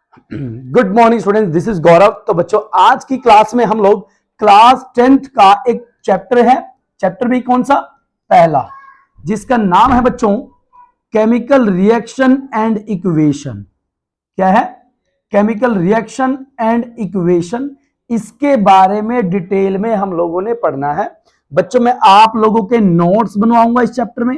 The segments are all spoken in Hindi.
Good morning students, this is Gaurav. तो बच्चों, आज की क्लास में हम लोग क्लास 10th का एक चैप्टर है। चैप्टर भी कौन सा? पहला, जिसका नाम है बच्चों केमिकल रिएक्शन एंड इक्वेशन। क्या है? Chemical reaction and equation. इसके बारे में डिटेल में हम लोगों ने पढ़ना है। बच्चों, मैं आप लोगों के नोट्स बनवाऊंगा इस चैप्टर में,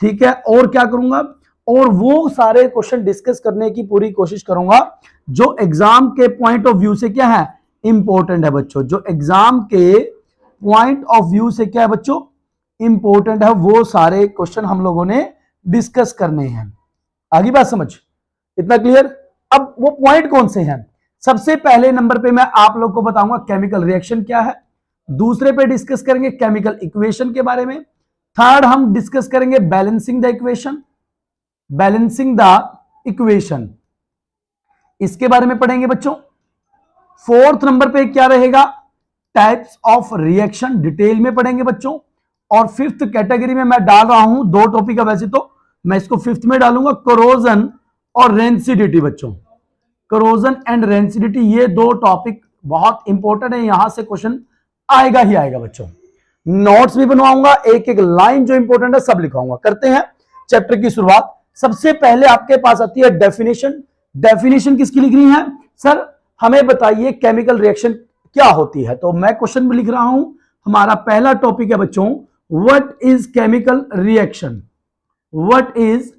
ठीक है। और क्या करूंगा, और वो सारे क्वेश्चन डिस्कस करने की पूरी कोशिश करूंगा जो एग्जाम के पॉइंट ऑफ व्यू से क्या है, इंपॉर्टेंट है बच्चों। जो एग्जाम के पॉइंट ऑफ व्यू से क्या है बच्चों, इंपॉर्टेंट है, वो सारे क्वेश्चन हम लोगों ने डिस्कस करने हैं। आगे बात समझ? इतना क्लियर? अब वो पॉइंट कौन से हैं? सबसे पहले नंबर पे मैं आप लोग को बताऊंगा केमिकल रिएक्शन क्या है। दूसरे पे डिस्कस करेंगे केमिकल इक्वेशन के बारे में। थर्ड हम डिस्कस करेंगे balancing the equation, balancing the equation, इसके बारे में पढ़ेंगे बच्चों। फोर्थ नंबर पे क्या रहेगा, टाइप्स ऑफ रिएक्शन, डिटेल में पढ़ेंगे बच्चों। और फिफ्थ कैटेगरी में मैं डाल रहा हूं दो टॉपिक है, वैसे तो मैं इसको फिफ्थ में डालूंगा, कोरोजन और रेंसिडिटी। बच्चों, कोरोजन एंड रेंसिडिटी, ये दो टॉपिक बहुत इंपॉर्टेंट है, यहां से क्वेश्चन आएगा ही आएगा बच्चों। नोट्स भी बनवाऊंगा, एक एक लाइन जो इंपॉर्टेंट है सब लिखाऊंगा। करते हैं चैप्टर की शुरुआत। सबसे पहले आपके पास आती है डेफिनेशन। डेफिनेशन किसकी लिख रही है? सर हमें बताइए केमिकल रिएक्शन क्या होती है। तो मैं क्वेश्चन भी लिख रहा हूं। हमारा पहला टॉपिक है बच्चों, what is chemical reaction. What is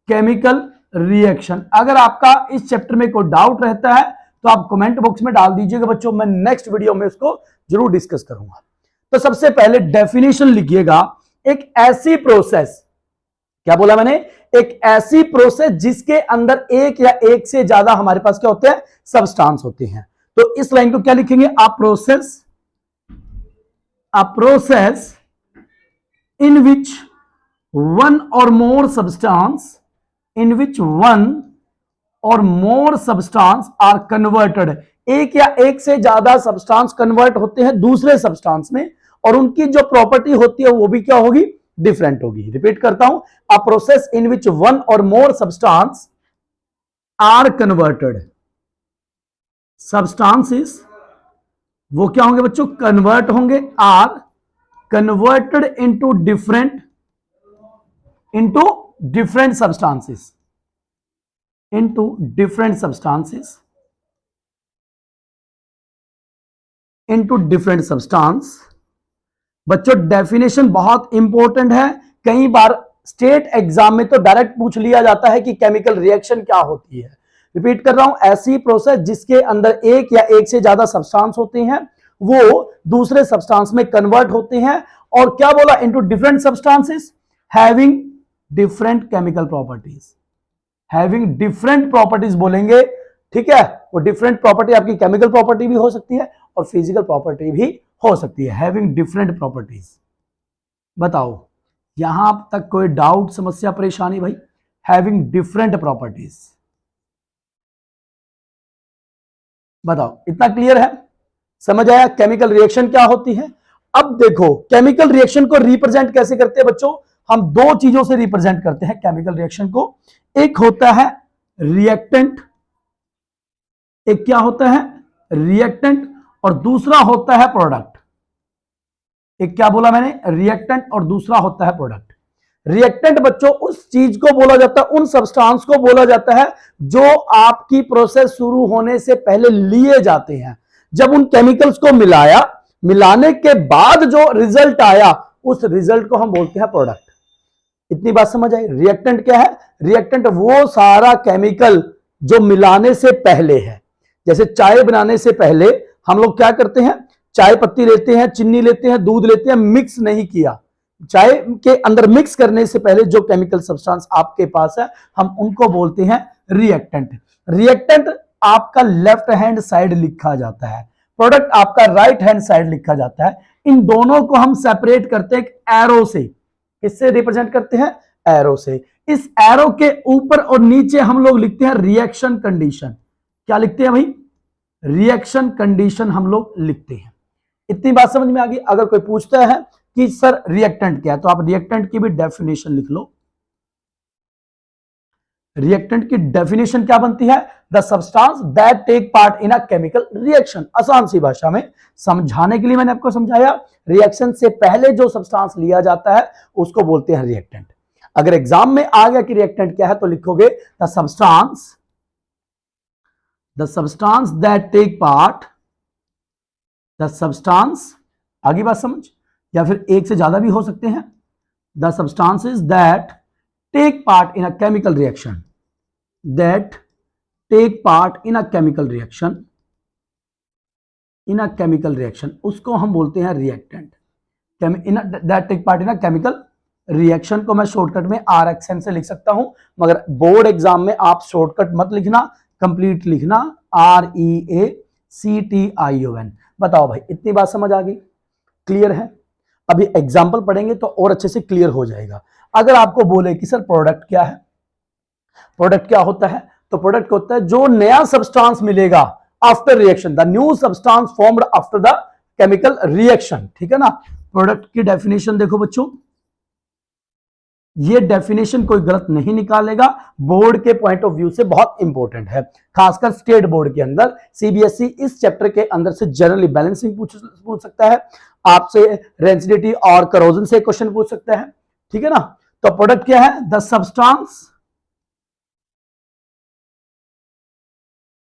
chemical reaction. अगर आपका इस चैप्टर में कोई डाउट रहता है तो आप कमेंट बॉक्स में डाल दीजिएगा बच्चों, मैं नेक्स्ट वीडियो में उसको जरूर डिस्कस करूंगा। तो सबसे पहले डेफिनेशन लिखिएगा, एक ऐसी प्रोसेस, क्या बोला मैंने, एक ऐसी प्रोसेस जिसके अंदर एक या एक से ज्यादा हमारे पास क्या होते हैं, सब्सटेंस होते हैं। तो इस लाइन को क्या लिखेंगे, a process in which one or more substance, in which one or more substances are converted. एक या एक से ज्यादा सब्सटेंस कन्वर्ट होते हैं दूसरे सब्सटेंस में, और उनकी जो प्रॉपर्टी होती है वो भी क्या होगी, डिफरेंट होगी। रिपीट करता हूं, a process in which one or more substances are converted. Substances वो क्या होंगे बच्चों, कन्वर्ट होंगे, are converted into different substances, into different substances, into different substance। बच्चों डेफिनेशन बहुत इंपॉर्टेंट है, कई बार स्टेट एग्जाम में तो डायरेक्ट पूछ लिया जाता है कि केमिकल रिएक्शन क्या होती है। रिपीट कर रहा हूं, ऐसी प्रोसेस जिसके अंदर एक या एक से ज्यादा सब्सटेंस होते हैं, वो दूसरे सब्सटेंस में कन्वर्ट होते हैं, और क्या बोला, into different substances having different chemical properties. Having different properties बोलेंगे, ठीक है। वो डिफरेंट प्रॉपर्टी आपकी केमिकल प्रॉपर्टी भी हो सकती है और फिजिकल प्रॉपर्टी भी हो सकती है। Having different properties. बताओ यहां तक कोई डाउट, समस्या, परेशानी भाई? हैविंग डिफरेंट प्रॉपर्टीज, बताओ, इतना क्लियर है? समझ आया केमिकल रिएक्शन क्या होती है? अब देखो केमिकल रिएक्शन को रिप्रेजेंट कैसे करते हैं बच्चों, हम दो चीजों से रिप्रेजेंट करते हैं केमिकल रिएक्शन को। एक होता है रिएक्टेंट, एक क्या होता है, रिएक्टेंट, और दूसरा होता है प्रोडक्ट। एक क्या बोला मैंने, रिएक्टेंट, और दूसरा होता है प्रोडक्ट। रिएक्टेंट बच्चों उस चीज को बोला जाता है, उन सब्सटेंस को बोला जाता है जो आपकी प्रोसेस शुरू होने से पहले लिए जाते हैं। जब उन केमिकल्स को मिलाया, मिलाने के बाद जो रिजल्ट आया, उस रिजल्ट को हम बोलते हैं प्रोडक्ट। इतनी बात समझ आई? रिएक्टेंट क्या है? रिएक्टेंट वो सारा केमिकल जो मिलाने से पहले है। जैसे चाय बनाने से पहले हम लोग क्या करते हैं, चाय पत्ती लेते हैं, चीनी लेते हैं, दूध लेते हैं, मिक्स नहीं किया। चाय के अंदर मिक्स करने से पहले जो केमिकल सब्सटेंस आपके पास है, हम उनको बोलते हैं रिएक्टेंट। रिएक्टेंट आपका लेफ्ट हैंड साइड लिखा जाता है, प्रोडक्ट आपका राइट हैंड साइड लिखा जाता है। इन दोनों को हम सेपरेट करते हैं एक एरो से। किससे रिप्रेजेंट करते हैं? एरो से। इस एरो के ऊपर और नीचे हम लोग लिखते हैं रिएक्शन कंडीशन। क्या लिखते हैं भाई? रिएक्शन कंडीशन हम लोग लिखते हैं। इतनी बात समझ में आ गई? अगर कोई पूछता है कि सर रिएक्टेंट क्या है, तो आप रिएक्टेंट की भी डेफिनेशन लिख लो। रिएक्टेंट की डेफिनेशन क्या बनती है? The substance that take part in a chemical reaction. आसान सी भाषा में समझाने के लिए मैंने आपको समझाया, रिएक्शन से पहले जो सब्सटेंस लिया जाता है उसको बोलते हैं रिएक्टेंट। अगर एग्जाम में आ गया कि रिएक्टेंट क्या है तो लिखोगे the substance that take part, the substance, आगे बात समझ, या फिर एक से ज्यादा भी हो सकते हैं, the substances that take part in a chemical reaction, that take part in a chemical reaction, उसको हम बोलते हैं reactant. that take part in a chemical reaction को मैं शॉर्टकट में RXN से लिख सकता हूं, मगर बोर्ड एग्जाम में आप शॉर्टकट मत लिखना, कंप्लीट लिखना, REACTION। बताओ भाई, इतनी बात समझ आ गई? क्लियर है? अभी एग्जाम्पल पढ़ेंगे तो और अच्छे से क्लियर हो जाएगा। अगर आपको बोले कि सर प्रोडक्ट क्या है, प्रोडक्ट क्या होता है, तो प्रोडक्ट होता है जो नया सब्सटेंस मिलेगा after reaction, the new substance formed after the chemical reaction. ठीक है ना? प्रोडक्ट की डेफिनेशन देखो बच्चों, ये डेफिनेशन कोई गलत नहीं निकालेगा, बोर्ड के पॉइंट ऑफ व्यू से बहुत इंपॉर्टेंट है, खासकर स्टेट बोर्ड के अंदर। सीबीएसई इस चैप्टर के अंदर से जनरली बैलेंसिंग पूछ सकता है, आपसे रेंसिडिटी और करोजन से क्वेश्चन पूछ सकता है। ठीक है ना? तो प्रोडक्ट क्या है?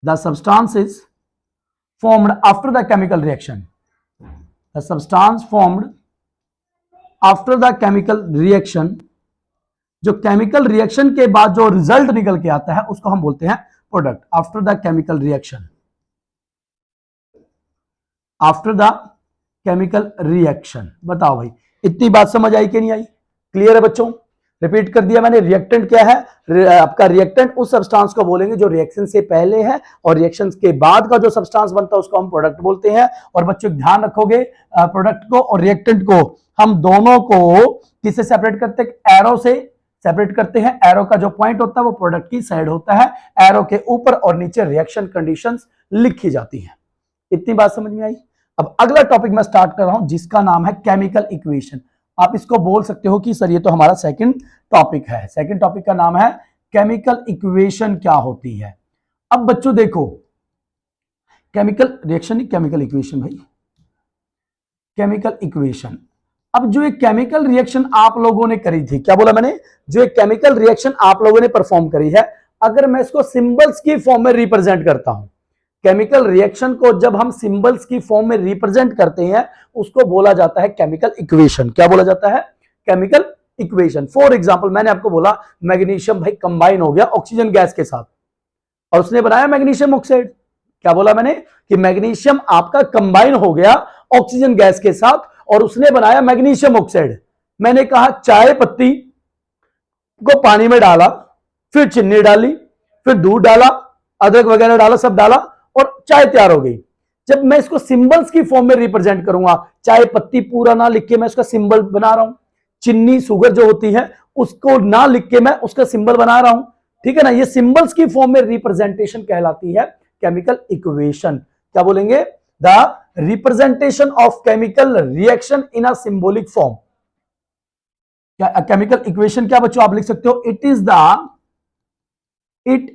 The substance is formed after the chemical reaction, the substance formed after the chemical reaction, जो केमिकल रिएक्शन के बाद जो रिजल्ट निकल के आता है उसको हम बोलते हैं product. After the chemical reaction, after the chemical reaction. बताओ भाई, इतनी बात समझ आई कि नहीं आई? क्लियर है बच्चों? रिपीट कर दिया मैंने, रिएक्टेंट क्या है? आपका रिएक्टेंट उस सब्सटेंस को बोलेंगे जो रिएक्शन से पहले है, और रिएक्शन के बाद का जो सब्सटेंस बनता है उसको हम प्रोडक्ट बोलते हैं। और बच्चों ध्यान रखोगे, प्रोडक्ट को और रिएक्टेंट को हम दोनों को किससे सेपरेट करते हैं? एरो से सेपरेट करते हैं। एरो का जो पॉइंट होता है वो प्रोडक्ट की साइड होता है, एरो के ऊपर और नीचे रिएक्शन कंडीशंस लिखी जाती हैं। इतनी बात समझ में आई? अब अगला टॉपिक मैं स्टार्ट कर रहा हूं जिसका नाम है केमिकल इक्वेशन। आप इसको बोल सकते हो कि सर ये तो हमारा सेकंड टॉपिक है। सेकंड टॉपिक का नाम है केमिकल इक्वेशन क्या होती है। अब बच्चों देखो, केमिकल रिएक्शन नहीं, केमिकल इक्वेशन भाई, केमिकल इक्वेशन। अब जो एक केमिकल रिएक्शन आप लोगों ने करी थी, क्या बोला मैंने? जो एक केमिकल रिएक्शन आप लोगों ने परफॉर्म करी है, अगर मैं इसको सिंबल्स की फॉर्म में रिप्रेजेंट करता हूं, केमिकल रिएक्शन को जब हम सिंबल्स की फॉर्म में रिप्रेजेंट करते हैं उसको बोला जाता है केमिकल इक्वेशन। क्या बोला जाता है? Chemical equation. फॉर एग्जांपल, मैंने आपको बोला मैग्नीशियम भाई कंबाइन हो गया ऑक्सीजन गैस के साथ और उसने बनाया मैग्नीशियम ऑक्साइड। क्या बोला मैंने? कि मैग्नीशियम आपका कंबाइन हो गया ऑक्सीजन गैस के साथ और उसने बनाया मैग्नीशियम ऑक्साइड। मैंने कहा चाय पत्ती को पानी में डाला, फिर चीनी डाली, फिर दूध डाला, अदरक वगैरह डाला, सब डाला और चाय तैयार हो गई। जब मैं इसको सिंबल्स की फॉर्म में रिप्रेजेंट करूंगा, चाय पत्ती पूरा ना लिख के मैं उसका सिंबल बना रहा हूं, चिन्नी शुगर जो होती है उसको ना लिख के मैं उसका सिंबल बना रहा हूं। ठीक है ना? ये सिंबल्स की फॉर्म में रिप्रेजेंटेशन कहलाती है केमिकल इक्वेशन। क्या बोलेंगे? The representation of chemical reaction in a symbolic form. क्या केमिकल इक्वेशन क्या बच्चों आप लिख सकते हो? It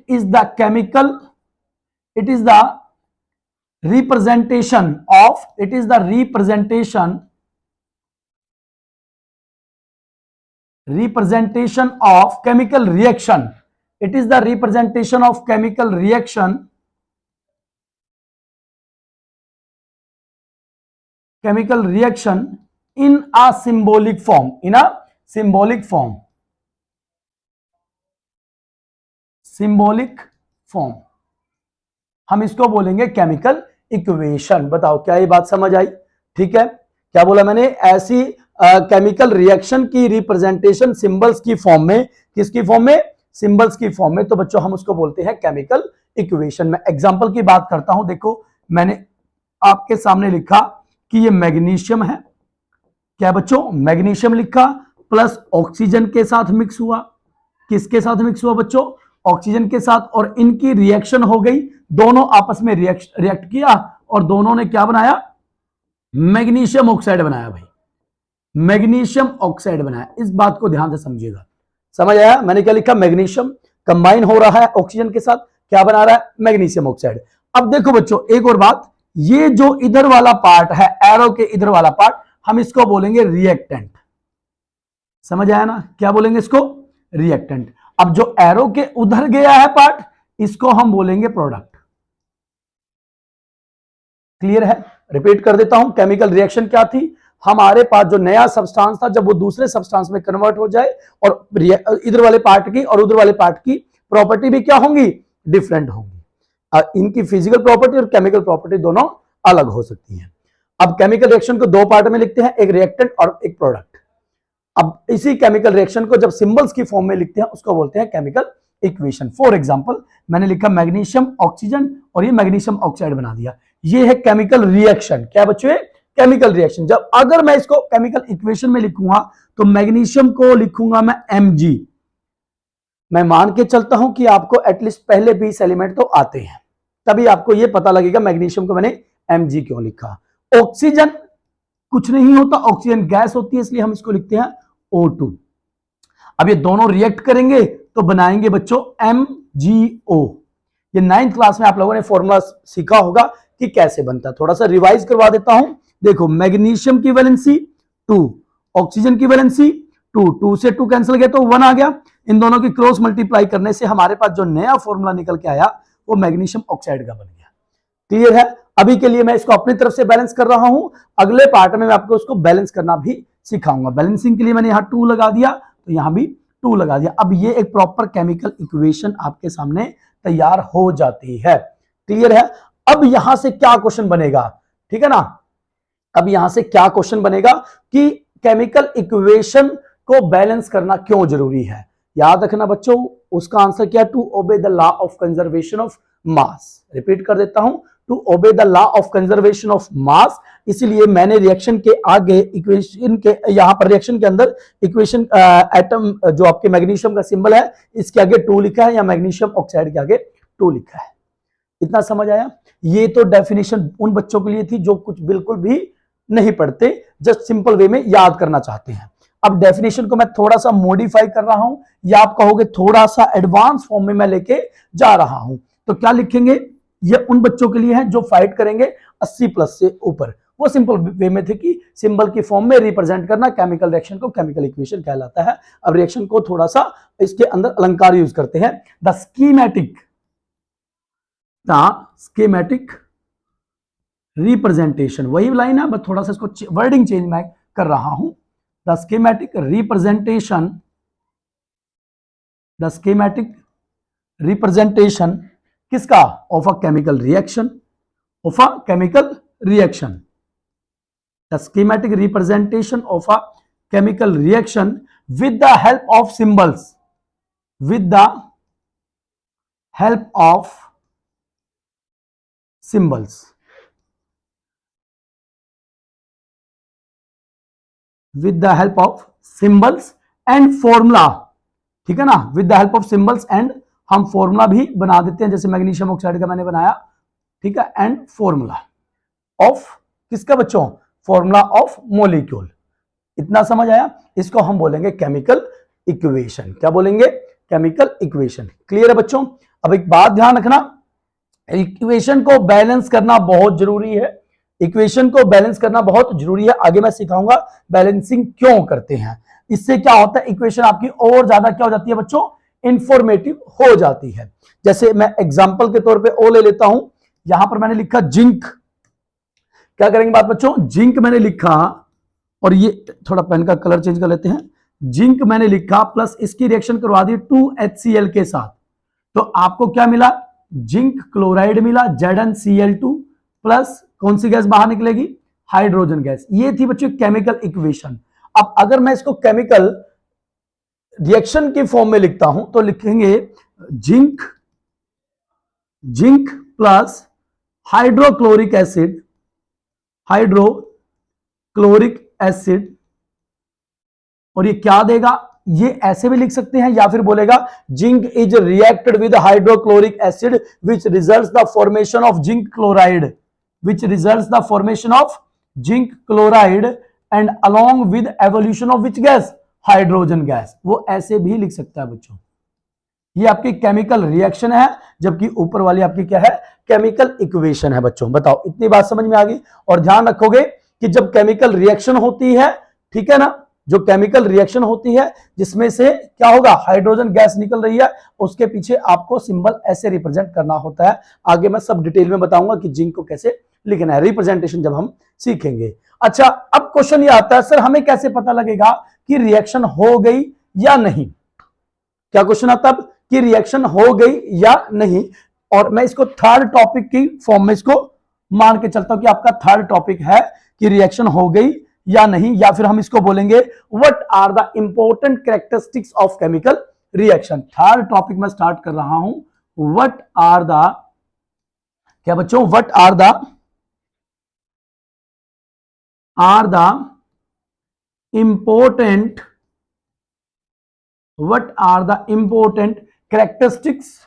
is the chemical, it is the representation of, it is the representation of chemical reaction, it is the representation of chemical reaction, chemical reaction in a symbolic form, in a symbolic form, symbolic form हम इसको बोलेंगे केमिकल इक्वेशन। बताओ क्या ये बात समझ आई? ठीक है? क्या बोला मैंने? ऐसी केमिकल रिएक्शन की रिप्रेजेंटेशन सिंबल्स की फॉर्म में, किसकी फॉर्म में? सिंबल्स की फॉर्म में, तो बच्चों हम उसको बोलते हैं केमिकल इक्वेशन। मैं एग्जांपल की बात करता हूं। देखो मैंने आपके सामने लिखा कि ये मैग्नीशियम है। क्या बच्चों? मैग्नीशियम लिखा प्लस ऑक्सीजन के साथ मिक्स हुआ। किसके साथ मिक्स हुआ बच्चों? ऑक्सीजन के साथ। और इनकी रिएक्शन हो गई, दोनों आपस में रिएक्ट किया और दोनों ने क्या बनाया? मैग्नीशियम ऑक्साइड बनाया भाई, मैग्नीशियम ऑक्साइड बनाया। इस बात को ध्यान से समझिएगा। समझ आया? मैंने क्या लिखा? मैग्नीशियम, कंबाइन हो रहा है ऑक्सीजन के साथ, क्या बना रहा है, मैग्नीशियम ऑक्साइड। अब देखो बच्चों एक और बात, ये जो इधर वाला पार्ट है, एरो के इधर वाला पार्ट, हम इसको बोलेंगे रिएक्टेंट। समझ आया ना, क्या बोलेंगे इसको, रिएक्टेंट। अब जो एरो के उधर गया है पार्ट, इसको हम बोलेंगे प्रोडक्ट। क्लियर है, रिपीट कर देता हूं, केमिकल रिएक्शन क्या थी, हमारे पास जो नया सब्सटेंस था जब वो दूसरे सब्सटेंस में कन्वर्ट हो जाए और इधर वाले पार्ट की और उधर वाले पार्ट की प्रॉपर्टी भी क्या होंगी, डिफरेंट होंगी। इनकी फिजिकल प्रॉपर्टी और केमिकल प्रॉपर्टी दोनों अलग हो सकती है। अब केमिकल रिएक्शन को दो पार्ट में लिखते हैं, एक रिएक्टेंट और एक प्रोडक्ट। अब इसी केमिकल रिएक्शन को जब सिंबल्स की फॉर्म में लिखते हैं उसको बोलते हैं केमिकल इक्वेशन। फॉर एग्जांपल मैंने लिखा मैग्नीशियम ऑक्सीजन और ये मैग्नीशियम ऑक्साइड बना दिया, ये है केमिकल रिएक्शन। क्या बच्चों, केमिकल रिएक्शन। जब अगर मैं इसको केमिकल इक्वेशन में लिखूंगा तो मैग्नीशियम को लिखूंगा मैं Mg। मैं मान के चलता हूं कि आपको एटलीस्ट पहले 20 एलिमेंट तो आते हैं, तभी आपको यह पता लगेगा मैग्नीशियम को मैंने Mg क्यों लिखा। ऑक्सीजन कुछ नहीं होता, ऑक्सीजन गैस होती है, इसलिए हम इसको लिखते हैं O2। अब ये दोनों रिएक्ट करेंगे तो बनाएंगे बच्चों MgO। ये 9th क्लास में आप लोगों ने फॉर्मूला सीखा होगा कि कैसे बनता है, थोड़ा सा रिवाइज करवा देता हूं। देखो मैग्नीशियम की वैलेंसी 2, ऑक्सीजन की वैलेंसी 2, 2 से 2 कैंसिल गया तो 1 आ गया। इन दोनों की क्रॉस मल्टीप्लाई करने से हमारे पास जो नया फॉर्मूला निकल के आया वो मैग्नीशियम ऑक्साइड का बन गया। क्लियर है, अभी के लिए मैं इसको अपनी तरफ से बैलेंस कर रहा हूं, अगले पार्ट में मैं आपको उसको बैलेंस करना भी सिखाऊंगा। बैलेंसिंग के लिए मैंने यहां 2 लगा दिया तो यहां भी 2 लगा दिया। अब ये एक प्रॉपर केमिकल इक्वेशन आपके सामने तैयार हो जाती है। क्लियर है, अब यहां से क्या क्वेश्चन बनेगा, ठीक है ना, अब यहां से क्या क्वेश्चन बनेगा कि केमिकल इक्वेशन को बैलेंस करना क्यों जरूरी है। याद रखना बच्चों, उसका आंसर क्या है, to obey the law of conservation of mass. Repeat कर देता हूं, to obey the law of conservation of mass. इसीलिए मैंने रिएक्शन के आगे इक्वेशन के, यहां पर रिएक्शन के अंदर इक्वेशन एटम जो आपके मैग्नीशियम का सिंबल है इसके आगे 2 लिखा है या मैग्नीशियम ऑक्साइड के आगे 2 लिखा है। इतना समझ आया। ये तो डेफिनेशन उन बच्चों के लिए थी जो कुछ बिल्कुल भी नहीं पढ़ते, जस्ट सिंपल वे में याद करना चाहते हैं। अब डेफिनेशन को मैं थोड़ा सा मॉडिफाई कर रहा हूं या आप कहोगे थोड़ा सा एडवांस फॉर्म में मैं लेके जा रहा हूं। तो क्या लिखेंगे, ये उन बच्चों के लिए है जो फाइट करेंगे 80+ से ऊपर। वो सिंपल वे में थे कि सिंबल की फॉर्म में रिप्रेजेंट करना केमिकल रिएक्शन को केमिकल इक्वेशन कहलाता है। अब रिएक्शन को थोड़ा सा इसके अंदर अलंकार यूज करते हैं। द स्कीमेटिक रिप्रेजेंटेशन, वही लाइन है बस थोड़ा सा इसको वर्डिंग चेंज मैं कर रहा हूं। द स्कीमेटिक रिप्रेजेंटेशन किसका, of a chemical reaction, of a chemical reaction. The schematic representation of a chemical reaction with the help of symbols, with the help of symbols, with the help of symbols and formula। ठीक है ना, with the help of symbols and हम फॉर्मूला भी बना देते हैं, जैसे मैग्नीशियम ऑक्साइड का मैंने बनाया, ठीक है, एंड फॉर्मूला ऑफ किसका बच्चों, फॉर्मूला ऑफ मॉलिक्यूल। इतना समझ आया, इसको हम बोलेंगे केमिकल इक्वेशन। क्या बोलेंगे, केमिकल इक्वेशन। क्लियर है बच्चों। अब एक बात ध्यान रखना, इक्वेशन को बैलेंस करना बहुत जरूरी है, इक्वेशन को बैलेंस करना बहुत जरूरी है। आगे मैं सिखाऊंगा बैलेंसिंग क्यों करते हैं। इससे क्या होता है, इक्वेशन आपकी और ज्यादा क्या हो जाती है बच्चों, इंफॉर्मेटिव हो जाती है। जैसे मैं एग्जांपल के तौर पे ओ ले लेता हूं, यहां पर मैंने लिखा जिंक। क्या करेंगे बात बच्चों, जिंक मैंने लिखा और ये थोड़ा पेन का कलर चेंज कर लेते हैं। जिंक मैंने लिखा प्लस इसकी रिएक्शन करवा दी 2HCl के साथ, तो आपको क्या मिला, जिंक क्लोराइड मिला ZnCl2 प्लस कौन सी गैस बाहर निकलेगी, हाइड्रोजन गैस। ये थी बच्चों केमिकल इक्वेशन। अब अगर मैं इसको केमिकल रिएक्शन की फॉर्म में लिखता हूं तो लिखेंगे जिंक प्लस हाइड्रोक्लोरिक एसिड, और ये क्या देगा, ये ऐसे भी लिख सकते हैं या फिर बोलेगा zinc is reacted with hydrochloric acid which results the formation of zinc chloride, and along with evolution of which gas, hydrogen gas. वो ऐसे भी लिख सकता है बच्चों। ये आपकी केमिकल रिएक्शन है, जबकि ऊपर वाली आपकी क्या है, केमिकल इक्वेशन है बच्चों। बताओ इतनी बात समझ में आ गई। और ध्यान रखोगे कि जब केमिकल रिएक्शन होती है, ठीक है ना, जो केमिकल रिएक्शन होती है जिसमें से क्या होगा, हाइड्रोजन गैस निकल रही है, उसके पीछे आपको सिंबल ऐसे रिप्रेजेंट करना होता है। आगे मैं सब डिटेल में बताऊंगा कि जिंक को कैसे लिखना है, रिप्रेजेंटेशन जब हम सीखेंगे। अच्छा, अब क्वेश्चन ये आता है, सर हमें कैसे पता लगेगा कि रिएक्शन हो गई या नहीं? क्या क्वेश्चन आता है कि रिएक्शन हो गई या नहीं? और मैं इसको थर्ड टॉपिक की फॉर्म में इसको मान के चलता हूं कि आपका थर्ड टॉपिक है कि रिएक्शन हो गई या नहीं, या फिर हम इसको बोलेंगे what are the important characteristics of chemical reaction. Third topic में स्टार्ट कर रहा हूं, व्हाट आर द, क्या बच्चों, what are the important what are the important characteristics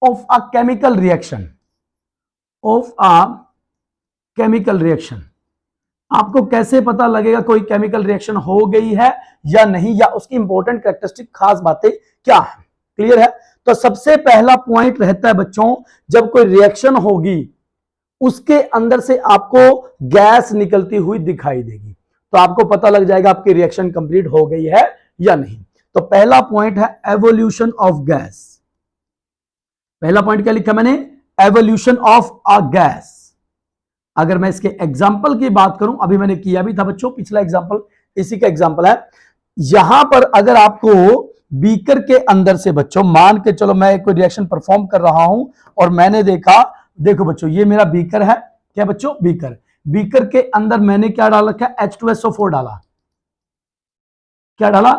of a chemical reaction, आपको कैसे पता लगेगा कोई केमिकल रिएक्शन हो गई है या नहीं, या उसकी इंपॉर्टेंट कैरेक्टरिस्टिक खास बातें क्या है? क्लियर है? तो सबसे पहला पॉइंट रहता है बच्चों, जब कोई रिएक्शन होगी उसके अंदर से आपको गैस निकलती हुई दिखाई देगी, तो आपको पता लग जाएगा आपकी रिएक्शन कंप्लीट हो गई है या नहीं। तो पहला पॉइंट है एवोल्यूशन ऑफ गैस। पहला पॉइंट क्या लिखा मैंने, एवोल्यूशन ऑफ अ गैस। अगर मैं इसके एग्जाम्पल की बात करूं, अभी मैंने किया भी था बच्चों, पिछला एग्जाम्पल इसी का एग्जाम्पल है। यहां पर अगर आपको बीकर के अंदर से बच्चों, मान के चलो मैं कोई रिएक्शन परफॉर्म कर रहा हूं और मैंने देखा, देखो बच्चों ये मेरा बीकर है, क्या बच्चों, बीकर के अंदर मैंने क्या डाल रखा है, H2SO4 डाला। क्या डाला,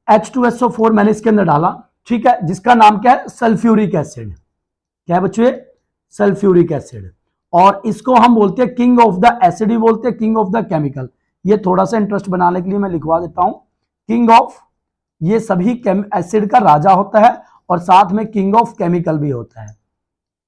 H2SO4 मैंने इसके अंदर डाला, ठीक है, जिसका नाम क्या है, सल्फ्यूरिक एसिड। क्या है बच्चों, ये सल्फ्यूरिक एसिड। और इसको हम बोलते हैं किंग ऑफ द एसिड ही बोलते हैं, किंग ऑफ द केमिकल। ये थोड़ा सा इंटरेस्ट बनाने के लिए मैं लिखवा देता हूं, किंग ऑफ, ये सभी एसिड का राजा होता है और साथ में किंग ऑफ केमिकल भी होता है।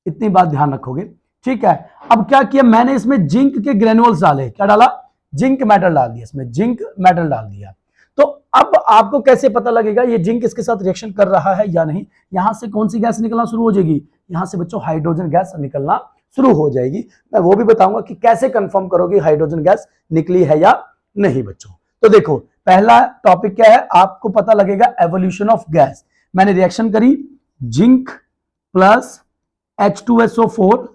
इतनी बात ध्यान रखोगे, ठीक है। अब क्या किया मैंने, इसमें जिंक के ग्रेनुअल्स डाले। क्या डाला, जिंक मेटल डाल दिया, इसमें जिंक मेटल डाल दिया। तो अब आपको कैसे पता लगेगा ये जिंक इसके साथ रिएक्शन कर रहा है या नहीं? यहां से कौन सी गैस निकलना शुरू हो जाएगी, यहां से बच्चों हाइड्रोजन गैस निकलना शुरू हो जाएगी। मैं वो भी बताऊंगा कि कैसे कंफर्म करोगे हाइड्रोजन गैस निकली है या नहीं बच्चों। तो देखो पहला टॉपिक क्या है, आपको पता लगेगा एवोल्यूशन ऑफ गैस। मैंने रिएक्शन करी, जिंक प्लस H2SO4,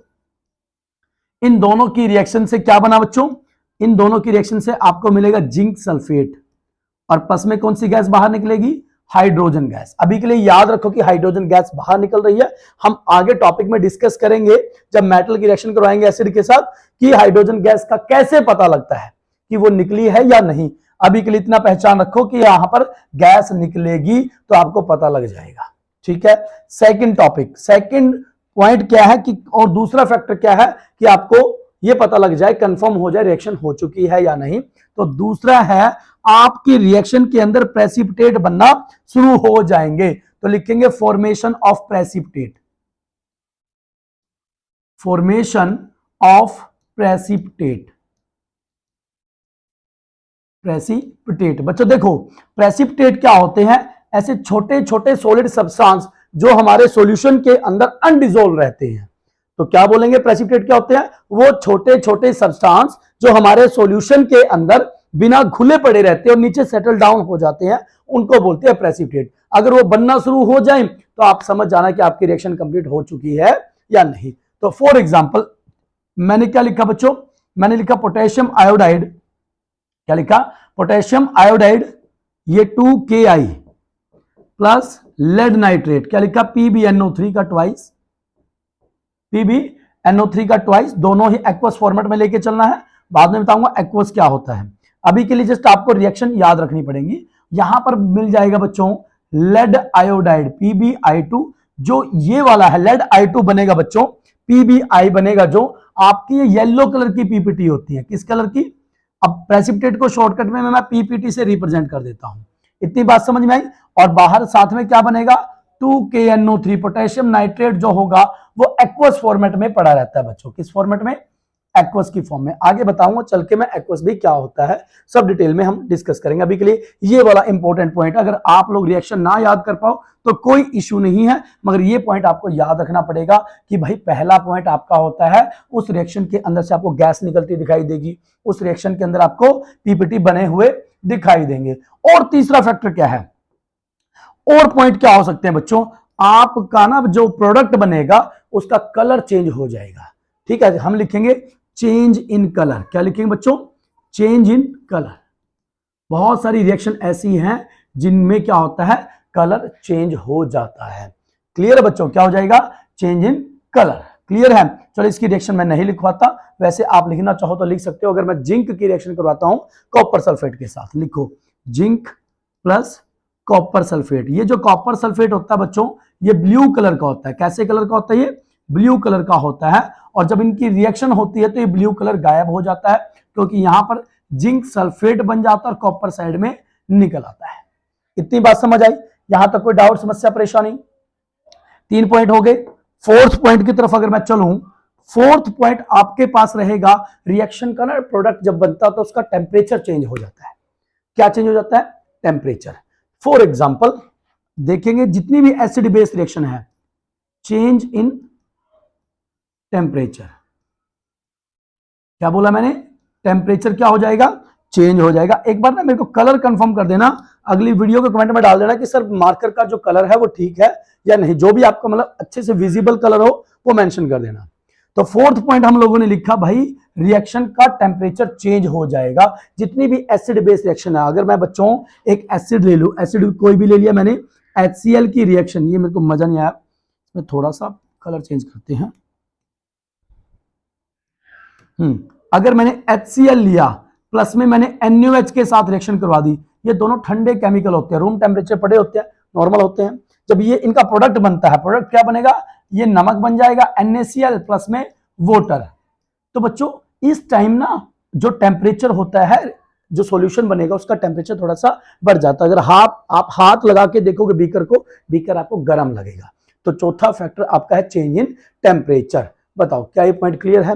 इन दोनों की रिएक्शन से क्या बना बच्चों, इन दोनों की रिएक्शन से आपको मिलेगा जिंक सल्फेट, और प्लस में कौन सी गैस बाहर निकलेगी, हाइड्रोजन गैस। अभी के लिए याद रखो कि हाइड्रोजन गैस बाहर निकल रही है। हम आगे टॉपिक में डिस्कस करेंगे जब मेटल की रिएक्शन करवाएंगे एसिड के साथ कि हाइड्रोजन गैस का कैसे पता लगता है कि वो निकली है या नहीं। अभी के लिए इतना पहचान रखो कि यहां पर गैस निकलेगी तो आपको पता लग जाएगा, ठीक है। सेकंड टॉपिक, सेकंड पॉइंट क्या है कि, और दूसरा फैक्टर क्या है कि आपको ये पता लग जाए, कंफर्म हो जाए रिएक्शन हो चुकी है या नहीं। तो दूसरा है आपकी रिएक्शन के अंदर प्रेसिपिटेट बनना शुरू हो जाएंगे, तो लिखेंगे formation of precipitate, formation of precipitate. Precipitate बच्चों देखो, प्रेसिपिटेट क्या होते हैं, ऐसे छोटे छोटे सॉलिड सब्सटेंस जो हमारे सॉल्यूशन के अंदर अनडिजोल्व रहते हैं। तो क्या बोलेंगे, प्रेसिपिटेट क्या होते हैं, वो छोटे छोटे सब्सटेंस जो हमारे सॉल्यूशन के अंदर बिना घुले पड़े रहते हैं और नीचे सेटल डाउन हो जाते हैं, उनको बोलते हैं प्रेसिपिटेट। अगर वो बनना शुरू हो जाए तो आप समझ जाना कि आपकी रिएक्शन कंप्लीट हो चुकी है या नहीं। तो फॉर एग्जांपल मैंने क्या लिखा बच्चों, मैंने लिखा पोटेशियम आयोडाइड। क्या लिखा, पोटेशियम आयोडाइड, ये 2Ki प्लस लेड नाइट्रेट। क्या लिखा, PbNO3 का ट्वाइस, PbNO3 का ट्वाइस। दोनों ही एक्वस फॉर्मेट में लेके चलना है, बाद में बताऊंगा एक्वस क्या होता है। अभी के लिए जस्ट आपको रिएक्शन याद रखनी पड़ेगी। यहां पर मिल जाएगा बच्चों लेड आयोडाइड PbI2, जो ये वाला है लेड I2 बनेगा बच्चों, PbI बनेगा जो आपकी येलो कलर की पीपीटी होती है। किस कलर की, अब प्रेसिपिटेट को शॉर्टकट में मैं पीपीटी से रिप्रेजेंट कर देता हूं। इतनी बात समझ में आई। और बाहर साथ में क्या बनेगा, 2KNO3 पोटेशियम नाइट्रेट जो होगा वो एक्वस फॉर्मेट में पड़ा रहता है बच्चों। किस फॉर्मेट में, एक्वस की फॉर्म में। आगे बताऊंगा चल के मैं एक्वस भी क्या होता है, सब डिटेल में हम डिस्कस करेंगे। अभी के लिए ये वाला इंपॉर्टेंट पॉइंट, अगर आप लोग रिएक्शन ना याद कर पाओ तो कोई इश्यू नहीं है, मगर ये पॉइंट आपको याद रखना पड़ेगा कि भाई पहला पॉइंट आपका होता है उस रिएक्शन के अंदर से आपको गैस निकलती दिखाई देगी, उस रिएक्शन के अंदर आपको पीपीटी बने हुए दिखाई देंगे। और तीसरा फैक्टर क्या है, और पॉइंट क्या हो सकते हैं बच्चों, आपका ना जो प्रोडक्ट बनेगा उसका कलर चेंज हो जाएगा। ठीक है, हम लिखेंगे चेंज इन कलर। क्या लिखेंगे बच्चों, चेंज इन कलर। बहुत सारी रिएक्शन ऐसी हैं जिनमें क्या होता है, कलर चेंज हो जाता है। क्लियर है बच्चों, क्या हो जाएगा, चेंज इन कलर। क्लियर है, चलो इसकी रिएक्शन मैं नहीं लिखवाता, वैसे आप लिखना चाहो तो लिख सकते हो। अगर मैं जिंक की रिएक्शन करवाता हूं कॉपर सल्फेट के साथ, लिखो जिंक प्लस कॉपर सल्फेट। ये जो कॉपर सल्फेट होता है बच्चों, ये ब्लू कलर का होता है। कैसे कलर का होता है, ये ब्लू कलर का होता है। और जब इनकी रिएक्शन होती है तो ये ब्लू कलर गायब हो जाता है, क्योंकि यहां पर जिंक सल्फेट बन जाता है और कॉपर साइड में निकल आता है। इतनी बात समझ आई, यहां तक कोई डाउट, समस्या, परेशानी? 3 पॉइंट हो गए। फोर्थ पॉइंट की तरफ अगर मैं चलूं, फोर्थ पॉइंट आपके पास रहेगा, रिएक्शन का ना प्रोडक्ट जब बनता है तो उसका टेम्परेचर चेंज हो जाता है। क्या चेंज हो जाता है, टेम्परेचर। फॉर एग्जाम्पल देखेंगे जितनी भी एसिड बेस रिएक्शन है, चेंज इन टेम्परेचर। क्या बोला मैंने, टेम्परेचर क्या हो जाएगा, चेंज हो जाएगा। एक बार ना मेरे को कलर कंफर्म कर देना, अगली वीडियो के कमेंट में डाल देना कि सर मार्कर का जो कलर है वो ठीक है या नहीं, जो भी आपको मतलब अच्छे से विजिबल कलर हो वो मेंशन कर देना। तो फोर्थ पॉइंट हम लोगों ने लिखा भाई, रिएक्शन का टेम्परेचर चेंज हो जाएगा जितनी भी एसिड बेस रिएक्शन है। अगर मैं बच्चों एक एसिड ले लूं, एसिड कोई भी ले लिया मैंने, HCl की रिएक्शन, ये मेरे को मजा नहीं आया, इसमें थोड़ा सा कलर चेंज करते हैं। अगर मैंने HCl लिया प्लस में मैंने NaOH के साथ रिएक्शन करवा दी, ये दोनों ठंडे केमिकल होते हैं, रूम टेम्परेचर पड़े होते हैं, नॉर्मल होते हैं। जब ये इनका प्रोडक्ट बनता है, प्रोडक्ट क्या बनेगा, ये नमक बन जाएगा NaCl प्लस में वाटर। तो बच्चों इस टाइम ना जो टेम्परेचर होता है, जो सॉल्यूशन बनेगा उसका टेम्परेचर थोड़ा सा बढ़ जाता है। अगर आप हाथ लगा के देखोगे बीकर को, बीकर आपको गर्म लगेगा। तो चौथा फैक्टर आपका है चेंज इन टेम्परेचर। बताओ क्या ये पॉइंट क्लियर है?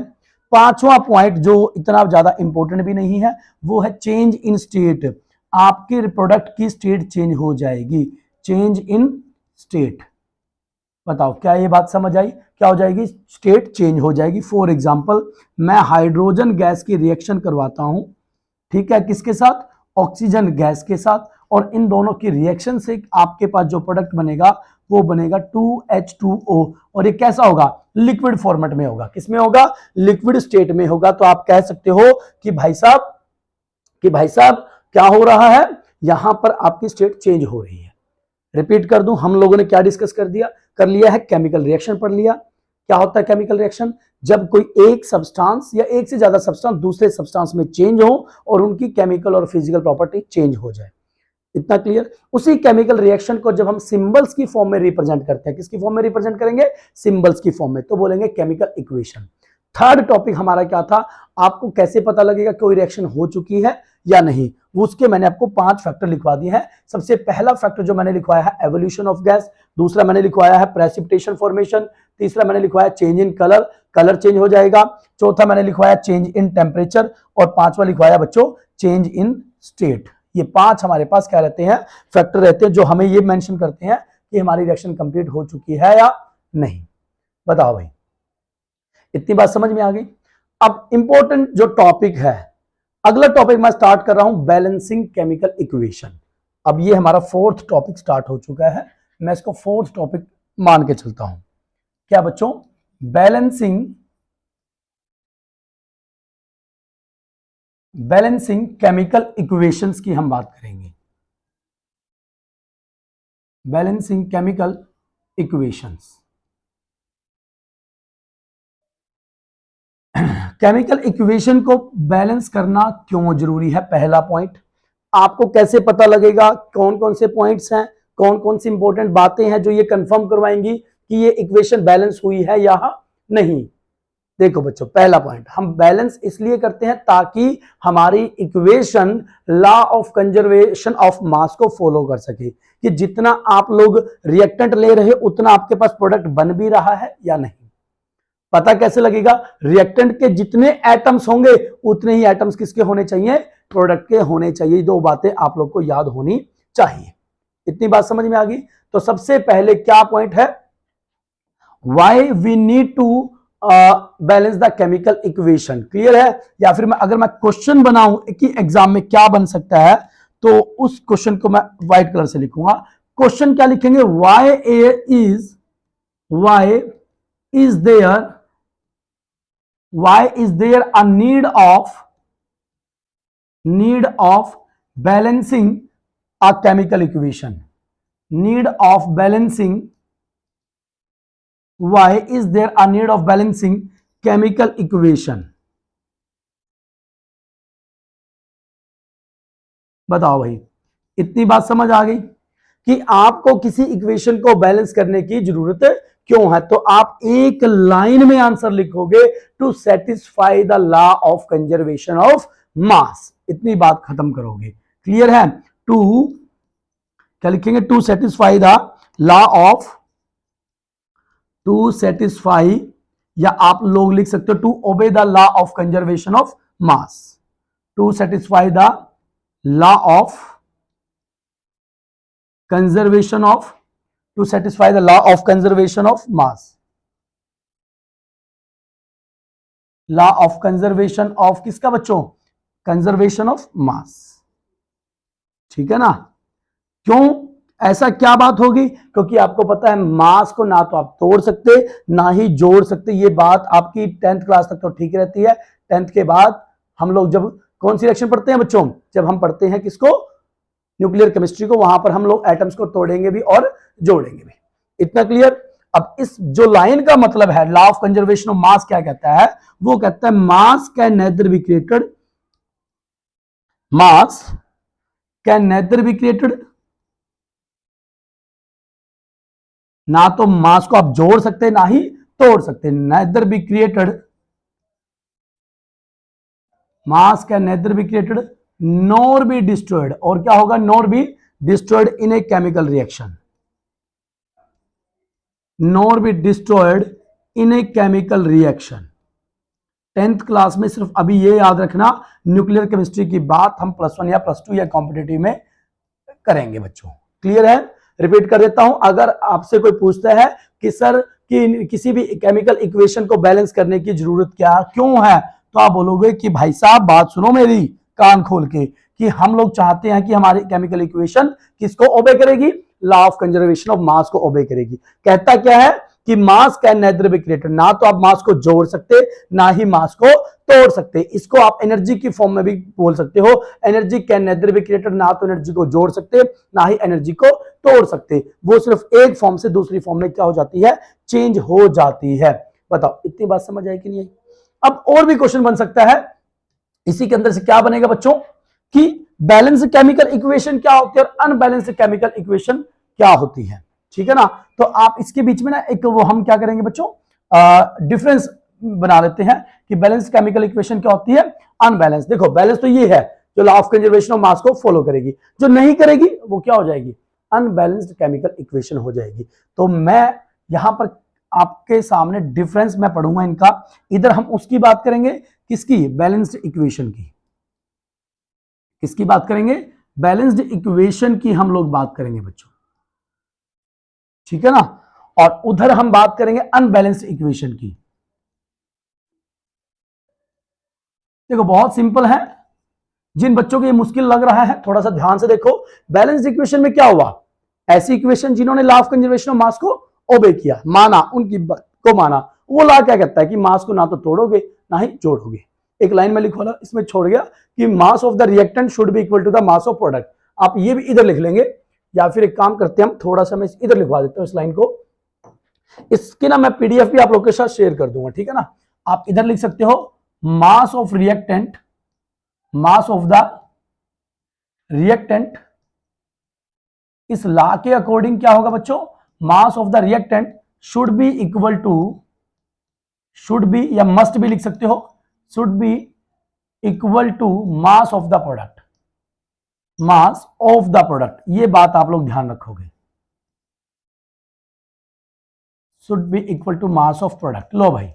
पांचवा पॉइंट जो इतना ज्यादा इंपॉर्टेंट भी नहीं है, वो है चेंज इन स्टेट। आपके प्रोडक्ट की स्टेट चेंज हो जाएगी, चेंज इन स्टेट। बताओ क्या ये बात समझ आई, क्या हो जाएगी, स्टेट चेंज हो जाएगी। फॉर एग्जांपल मैं हाइड्रोजन गैस की रिएक्शन करवाता हूं, ठीक है, किसके साथ, ऑक्सीजन गैस के साथ, और इन दोनों की रिएक्शन से आपके पास जो प्रोडक्ट बनेगा वो बनेगा 2H2O, और ये कैसा होगा, लिक्विड फॉर्मेट में होगा। किसमें होगा, लिक्विड स्टेट में होगा। तो आप कह सकते हो कि भाई साहब क्या हो रहा है, यहां पर आपकी स्टेट चेंज हो रही है। रिपीट कर दूं, हम लोगों ने क्या डिस्कस कर लिया है, केमिकल रिएक्शन पढ़ लिया। क्या होता है केमिकल रिएक्शन, जब कोई एक सब्सटेंस या एक से ज्यादा सब्सटेंस दूसरे सब्सटेंस में चेंज हो और उनकी केमिकल और फिजिकल प्रॉपर्टी चेंज हो जाए। इतना क्लियर। उसी केमिकल रिएक्शन को जब हम सिंबल्स की फॉर्म में रिप्रेजेंट करते हैं, किसकी फॉर्म में रिप्रेजेंट करेंगे, सिंबल्स की फॉर्म में, तो बोलेंगे केमिकल इक्वेशन। थर्ड टॉपिक हमारा क्या था, आपको कैसे पता लगेगा कोई रिएक्शन हो चुकी है या नहीं, उसके मैंने आपको 5 फैक्टर लिखवा दिए हैं। सबसे पहला फैक्टर जो मैंने लिखवाया है एवोल्यूशन ऑफ गैस, दूसरा मैंने लिखवाया है प्रेसिपिटेशन फॉर्मेशन, तीसरा मैंने लिखवाया change in colour, colour change हो जाएगा, चौथा मैंने लिखवाया चेंज इन टेम्परेचर, और पांचवा लिखवाया बच्चों चेंज इन स्टेट। ये 5 हमारे पास क्या रहते हैं, फैक्टर रहते हैं, जो हमें ये मेंशन करते हैं कि हमारी रिएक्शन कंप्लीट हो चुकी है या नहीं। बताओ भाई, इतनी बात समझ में आ गई? अब इंपॉर्टेंट जो टॉपिक है, अगला टॉपिक मैं स्टार्ट कर रहा हूं, बैलेंसिंग केमिकल इक्वेशन। अब ये हमारा 4th टॉपिक स्टार्ट हो चुका है, मैं इसको 4th टॉपिक मान के चलता हूं। क्या बच्चों, बैलेंसिंग केमिकल इक्वेशंस की हम बात करेंगे। Balancing chemical equations, chemical equation को बैलेंस करना क्यों जरूरी है, पहला पॉइंट। आपको कैसे पता लगेगा कौन कौन से पॉइंट्स हैं, कौन कौन सी इंपॉर्टेंट बातें हैं जो ये कंफर्म करवाएंगी कि ये इक्वेशन बैलेंस हुई है या नहीं। देखो बच्चों, पहला पॉइंट, हम बैलेंस इसलिए करते हैं ताकि हमारी equation law of conservation of मास को फॉलो कर सके, कि जितना आप लोग रिएक्टेंट ले रहे उतना आपके पास प्रोडक्ट बन भी रहा है या नहीं। पता कैसे लगेगा? रिएक्टेंट के जितने एटम्स होंगे उतने ही एटम्स किसके होने चाहिए? प्रोडक्ट के होने चाहिए। दो बातें आप लोग को याद होनी चाहिए। इतनी बात समझ में आ गई? तो सबसे पहले क्या पॉइंट है? Why we need to balance the chemical equation. Clear है? या फिर अगर मैं क्वेश्चन बनाऊं कि एग्जाम में क्या बन सकता है, तो उस क्वेश्चन को मैं व्हाइट कलर से लिखूंगा। क्वेश्चन क्या लिखेंगे? Why is there a need of balancing a chemical equation. Need of balancing Why is there a need of balancing chemical equation? बताओ भाई, इतनी बात समझ आ गई कि आपको किसी इक्वेशन को बैलेंस करने की जरूरत क्यों है? तो आप एक लाइन में आंसर लिखोगे, to satisfy the law of conservation of mass. इतनी बात खत्म करोगे। क्लियर है? टू क्या लिखेंगे? To satisfy the law of, to satisfy, या आप लोग लिख सकते हो to obey the law of conservation of mass. To satisfy the law of conservation of, to satisfy the law of conservation of mass. Law of conservation of किसका बच्चों? Conservation of mass. ठीक है ना? क्यों? ऐसा क्या बात होगी? क्योंकि आपको पता है मास को ना तो आप तोड़ सकते ना ही जोड़ सकते। ये बात आपकी 10th क्लास तक तो ठीक रहती है। 10th के बाद हम लोग जब कौन सी रिएक्शन पढ़ते हैं बच्चों? जब हम पढ़ते हैं किसको? न्यूक्लियर केमिस्ट्री को। वहां पर हम लोग एटम्स को तोड़ेंगे भी और जोड़ेंगे भी। इतना क्लियर? अब इस जो लाइन का मतलब है, लॉ ऑफ कंजर्वेशन ऑफ मास क्या कहता है? वो कहता है मास can nether be created, mass can nether be created, ना तो मास को आप जोड़ सकते ना ही तोड़ सकते। Nether be created, mass can nether be created nor be destroyed. और क्या होगा? Nor be destroyed in a chemical reaction, nor be destroyed in a chemical reaction. 10th class में सिर्फ अभी ये याद रखना, न्यूक्लियर केमिस्ट्री की बात हम +1 या +2 या कॉम्पिटिटिव में करेंगे बच्चों। क्लियर है? रिपीट कर देता हूं, अगर आपसे कोई पूछता है कि सर कि किसी भी केमिकल इक्वेशन को बैलेंस करने की जरूरत क्या क्यों है, तो आप बोलोगे कि भाई साहब बात सुनो मेरी कान खोल के, कि हम लोग चाहते हैं कि हमारी केमिकल इक्वेशन किसको ओबे करेगी? लॉ ऑफ कंजर्वेशन ऑफ मास को ओबे करेगी। कहता क्या है कि मास कैन नेदर बी क्रिएटेड, ना तो आप मास को जोड़ सकते ना ही मास को तोड़ सकते। इसको आप एनर्जी की फॉर्म में भी बोल सकते हो। Energy can nether be created, ना तो एनर्जी को जोड़ सकते ना ही एनर्जी को तोड़ सकते। वो सिर्फ एक फॉर्म से दूसरी फॉर्म में क्या हो जाती है? चेंज हो जाती है। बताओ इतनी बात समझ आई कि नहीं आई? अब और भी क्वेश्चन बन सकता है। इसी के अंदर से क्या बनेगा बच्चों कि बैलेंस केमिकल इक्वेशन क्या होती है और अनबैलेंस्ड केमिकल इक्वेशन क्या होती है। ठीक है ना? तो आप इसके बीच में ना एक वो हम क्या करेंगे बच्चों, डिफरेंस बना लेते हैं कि बैलेंस केमिकल इक्वेशन क्या होती है, अनबैलेंस। देखो बैलेंस तो ये है जो लॉ ऑफ कंजर्वेशन ऑफ मास को फॉलो करेगी, जो नहीं करेगी वो क्या हो जाएगी? अनबैलेंस्ड केमिकल इक्वेशन हो जाएगी। तो मैं यहां पर आपके सामने डिफरेंस मैं पढ़ूंगा इनका। इधर हम उसकी बात करेंगे, किसकी? बैलेंस्ड इक्वेशन की। किसकी बात करेंगे? बैलेंस्ड इक्वेशन की हम लोग बात करेंगे बच्चों। ठीक है ना? और उधर हम बात करेंगे अनबैलेंस्ड इक्वेशन की। देखो बहुत सिंपल है, जिन बच्चों को ये मुश्किल लग रहा है थोड़ा सा ध्यान से देखो। बैलेंस्ड इक्वेशन में क्या हुआ? ऐसी इक्वेशन जिन्होंने लॉ ऑफ कंजर्वेशन ऑफ मास को ओबे किया, माना, उनकी बात को माना, वो लॉ क्या कहता है कि मास को ना तो तोड़ोगे ना ही जोड़ोगे। एक लाइन में लिखो ना, इसमें छोड़ गया कि mass of the reactant should be equal to the mass of product. आप ये भी इधर लिख लेंगे, या फिर एक काम करते हैं हम, थोड़ा सा मैं इधर लिखवा देता हूं इस लाइन को। इसके ना मैं पीडीएफ भी आप लोग के साथ शेयर कर दूंगा। ठीक है ना? आप इधर लिख सकते हो mass of reactant, mass of the reactant, इस लॉ के अकॉर्डिंग क्या होगा बच्चों? Mass of the reactant should be equal to, should be या मस्ट भी लिख सकते हो, should be equal to mass of the product, mass of the product. ये बात आप लोग ध्यान रखोगे, should be equal to mass of product. लो भाई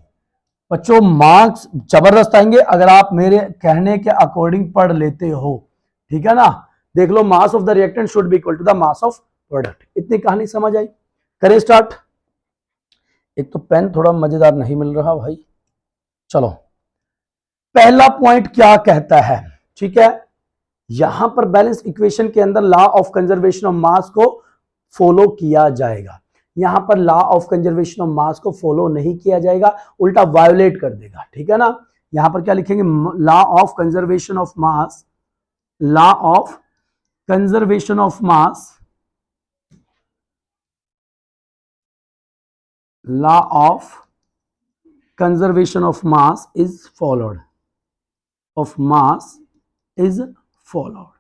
बच्चों मार्क्स जबरदस्त आएंगे अगर आप मेरे कहने के अकॉर्डिंग पढ़ लेते हो, ठीक है ना। देख लो, mass of the reactant should be equal to the mass of product. इतनी कहानी समझ आई। करें स्टार्ट। एक तो पेन थोड़ा मजेदार नहीं मिल रहा भाई। चलो, पहला पॉइंट क्या कहता है, ठीक है। यहां पर बैलेंस इक्वेशन के अंदर लॉ ऑफ कंजर्वेशन ऑफ मास को फॉलो किया जाएगा। यहां पर लॉ ऑफ कंजर्वेशन ऑफ मास को फॉलो नहीं किया जाएगा, उल्टा वायोलेट कर देगा, ठीक है ना। यहां पर क्या लिखेंगे, law of conservation of mass, law of conservation of mass, law of conservation of mass is followed, of mass is followed.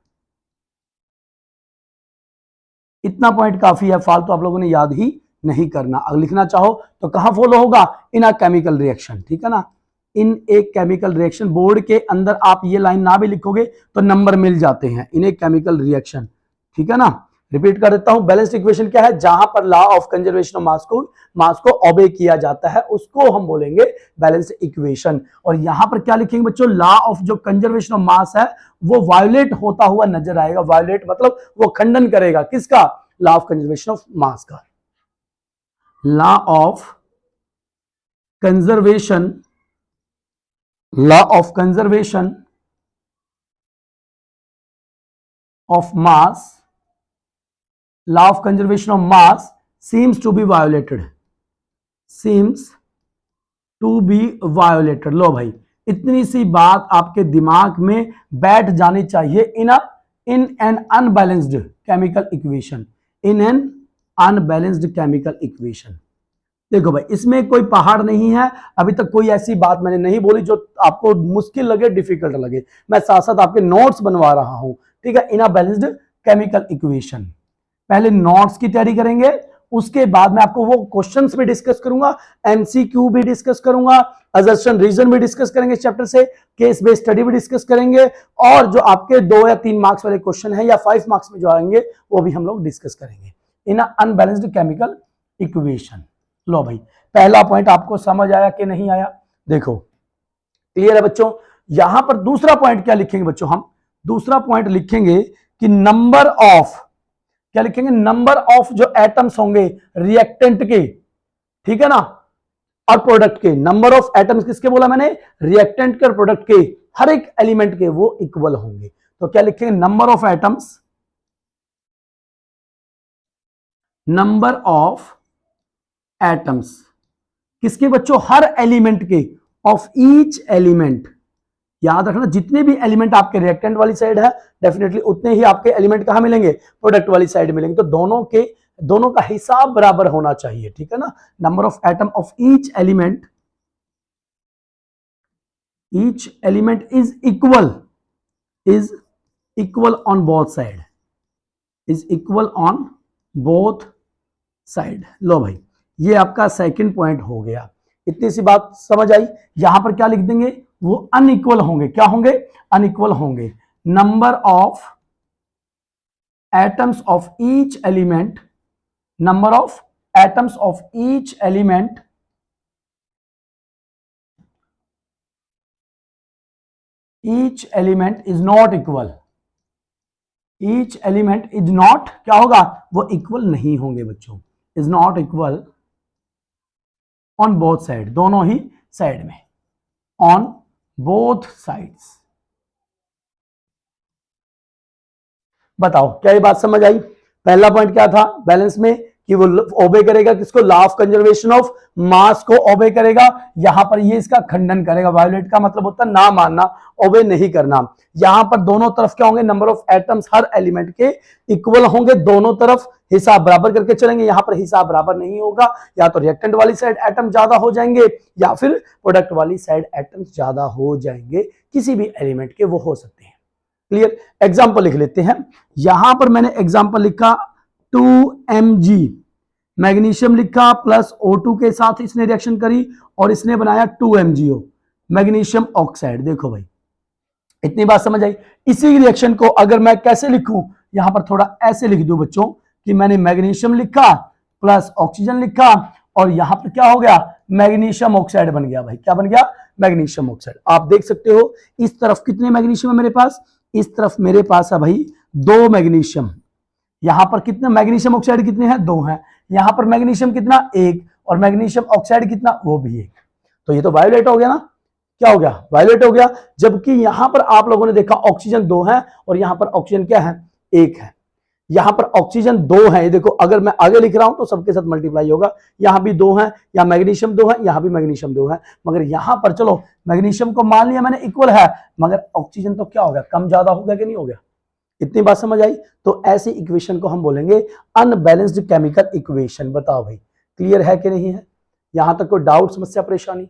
इतना पॉइंट काफी है, फालतू आप लोगों ने याद ही नहीं करना। अगर लिखना चाहो तो कहां फॉलो होगा, इन अ केमिकल रिएक्शन, ठीक है ना। इन एक केमिकल रिएक्शन, बोर्ड के अंदर आप ये लाइन ना भी लिखोगे तो नंबर मिल जाते हैं, इन एक केमिकल रिएक्शन, ठीक है ना। रिपीट कर देता हूं, बैलेंस्ड इक्वेशन क्या है, जहां पर लॉ ऑफ कंजर्वेशन ऑफ मास को ओबे किया जाता है उसको हम बोलेंगे बैलेंस्ड इक्वेशन। और यहां पर क्या लिखेंगे बच्चों, लॉ ऑफ जो कंजर्वेशन ऑफ मास है वो वायोलेट होता हुआ नजर आएगा। वायोलेट मतलब वो खंडन करेगा, किसका, law of conservation of mass का। Law of conservation, law of conservation of mass, law of conservation of mass seems to be violated, seems to be violated। लो भाई, इतनी सी बात आपके दिमाग में बैठ जानी चाहिए। In an unbalanced chemical equation, in an unbalanced chemical equation. देखो भाई, इसमें कोई पहाड़ नहीं है। अभी तक कोई ऐसी बात मैंने नहीं बोली जो आपको मुश्किल लगे, डिफिकल्ट लगे। मैं साथ साथ आपके नोट्स बनवा रहा हूं, ठीक है। इन अ बैलेंस्ड केमिकल इक्वेशन, पहले नोट्स की तैयारी करेंगे, उसके बाद मैं आपको वो क्वेश्चंस भी डिस्कस करूंगा, एमसीक्यू भी डिस्कस करूंगा, असर्शन रीजन भी डिस्कस करेंगे इस चैप्टर से, केस बेस्ड स्टडी भी डिस्कस करेंगे, और जो आपके 2 या 3 मार्क्स वाले क्वेश्चन है या 5 मार्क्स में जो आएंगे वो भी हम लोग डिस्कस करेंगे इन अनबैलेंस्ड केमिकल इक्वेशन। लो भाई, पहला पॉइंट आपको समझ आया कि नहीं आया, देखो क्लियर है बच्चों। यहां पर दूसरा पॉइंट क्या लिखेंगे बच्चों, हम दूसरा पॉइंट लिखेंगे कि नंबर ऑफ, क्या लिखेंगे, नंबर ऑफ जो एटम्स होंगे रिएक्टेंट के, ठीक है ना, और प्रोडक्ट के। नंबर ऑफ एटम्स किसके बोला मैंने, रिएक्टेंट के और प्रोडक्ट के, हर एक एलिमेंट के वो इक्वल होंगे। तो क्या लिखेंगे, number of atoms, number of atoms किसके बच्चों, हर एलिमेंट के, ऑफ ईच एलिमेंट। याद रखना, जितने भी एलिमेंट आपके रिएक्टेंट वाली साइड है डेफिनेटली उतने ही आपके एलिमेंट कहां मिलेंगे, प्रोडक्ट वाली साइड मिलेंगे। तो दोनों का हिसाब बराबर होना चाहिए, ठीक है ना। Number of atom of each element is equal on both side, is equal on both side. लो भाई, ये आपका सेकंड पॉइंट हो गया। इतनी सी बात समझ आई। यहां पर क्या लिख देंगे, वो अनइक्वल होंगे, क्या होंगे, अनइक्वल होंगे। Number of atoms of each element, number of atoms of each element is not equal, each element is not, क्या होगा, वो इक्वल नहीं होंगे बच्चों, is not equal on both side, दोनों ही साइड में, ऑन बोथ साइड्स। बताओ क्या ये बात समझ आई। पहला पॉइंट क्या था बैलेंस में, कि वो ओबे करेगा किसको, लॉ ऑफ कंजर्वेशन ऑफ मास को ओबे करेगा। यहां पर ये इसका खंडन करेगा, वायोलेट का मतलब होता है ना मानना, ओबे नहीं करना। यहां पर दोनों तरफ क्या होंगे, number of atoms her element के इक्वल होंगे, दोनों तरफ हिसाब बराबर करके चलेंगे। यहां पर हिसाब बराबर नहीं होगा, या तो रिएक्टेंट वाली साइड एटम ज्यादा हो जाएंगे या फिर प्रोडक्ट वाली साइड एटम्स ज्यादा हो जाएंगे, किसी भी एलिमेंट के वो हो सकते हैं। क्लियर। एग्जाम्पल लिख लेते हैं। यहां पर मैंने एग्जाम्पल लिखा 2Mg, मैग्नीशियम लिखा प्लस O2 के साथ इसने रिएक्शन करी और इसने बनाया 2MgO, मैग्नीशियम ऑक्साइड। देखो भाई, इतनी बात समझ आई। इसी रिएक्शन को अगर मैं कैसे लिखूं, यहां पर थोड़ा ऐसे लिख दूं बच्चों, कि मैंने मैग्नीशियम लिखा प्लस ऑक्सीजन लिखा और यहां पर क्या हो गया, मैग्नीशियम ऑक्साइड बन गया भाई। क्या बन गया? Magnesium oxide. आप देख सकते हो इस तरफ कितने मैग्नीशियम है मेरे पास, इस तरफ मेरे पास है भाई 2 मैग्नीशियम। यहां पर कितने मैग्नीशियम ऑक्साइड कितने हैं? 2 हैं। यहां पर मैग्नीशियम कितना? 1। और मैग्नीशियम ऑक्साइड कितना? वो भी 1। तो ये तो वायोलेट हो गया ना। क्या हो गया? वायोलेट हो गया। जबकि यहां पर आप लोगों ने देखा ऑक्सीजन 2 है और यहां पर ऑक्सीजन क्या है? 1 है। यहां पर ऑक्सीजन 2 है, ये देखो अगर मैं आगे लिख रहा हूं तो सबके साथ मल्टीप्लाई होगा। यहां भी 2 है, यहां मैग्नीशियम 2 है, यहां भी मैग्नीशियम 2 है। मगर यहां पर चलो मैग्नीशियम को मान लिया मैंने इक्वल है, मगर ऑक्सीजन तो क्या हो गया? कम ज्यादा हो गया कि नहीं हो गया? इतनी बात समझ आई? तो ऐसी इक्वेशन को हम बोलेंगे अनबैलेंस्ड केमिकल इक्वेशन। बताओ भाई क्लियर है कि नहीं है? यहां तक कोई डाउट, समस्या, परेशानी?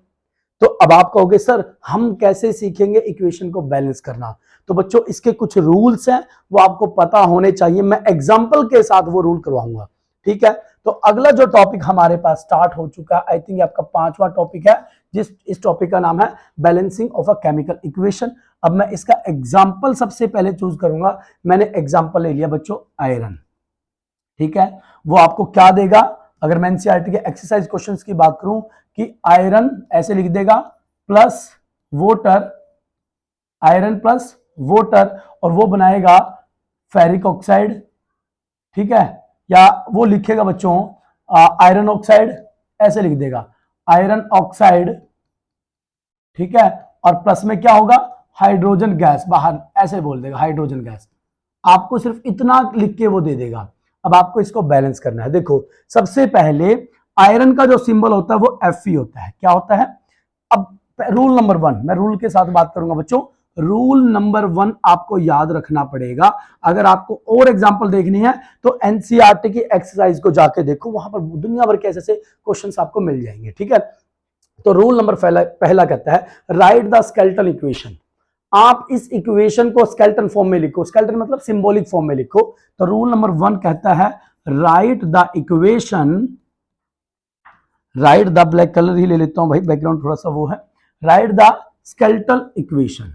तो अब आप कहोगे सर हम कैसे सीखेंगे इक्वेशन को बैलेंस करना? तो बच्चों इसके कुछ रूल्स हैं, वो आपको पता होने चाहिए। मैं एग्जांपल के साथ वो रूल करवाऊंगा, ठीक है? तो अगला जो टॉपिक हमारे पास स्टार्ट हो चुका है, आई थिंक आपका 5वां टॉपिक है, इस टॉपिक का नाम है balancing of a chemical equation. अब मैं इसका एग्जाम्पल सबसे पहले चूज करूंगा। मैंने एग्जाम्पल ले लिया बच्चों आयरन, ठीक है? वो आपको क्या देगा? अगर मैं एनसीईआरटी के एक्सरसाइज क्वेश्चंस की बात करूं कि आयरन ऐसे लिख देगा plus voter, iron plus voter, और वो बनाएगा फेरिक ऑक्साइड, ठीक है? या वो लिखेगा बच्चों आयरन ऑक्साइड, ऐसे लिख देगा आयरन ऑक्साइड, ठीक है? और प्लस में क्या होगा? हाइड्रोजन गैस बाहर, ऐसे बोल देगा हाइड्रोजन गैस। आपको सिर्फ इतना लिख के वो दे देगा। अब आपको इसको बैलेंस करना है। देखो सबसे पहले आयरन का जो सिंबल होता है वो Fe होता है। क्या होता है? अब रूल नंबर 1, मैं रूल के साथ बात करूंगा बच्चों। रूल नंबर 1 आपको याद रखना पड़ेगा। अगर आपको और एग्जांपल देखनी है तो एनसीईआरटी की एक्सरसाइज को जाके देखो, वहां पर दुनिया भर के ऐसे क्वेश्चंस आपको मिल जाएंगे, ठीक है? तो रूल नंबर पहला कहता है राइट द स्केलेटल इक्वेशन। आप इस इक्वेशन को स्केलेटन फॉर्म में लिखो। स्केलेटन मतलब सिंबॉलिक फॉर्म में लिखो। तो रूल नंबर 1 कहता है right the equation, right the, black colour ही ले लेता हूं भाई, बैकग्राउंड थोड़ा सा वो है। Right the skeletal equation.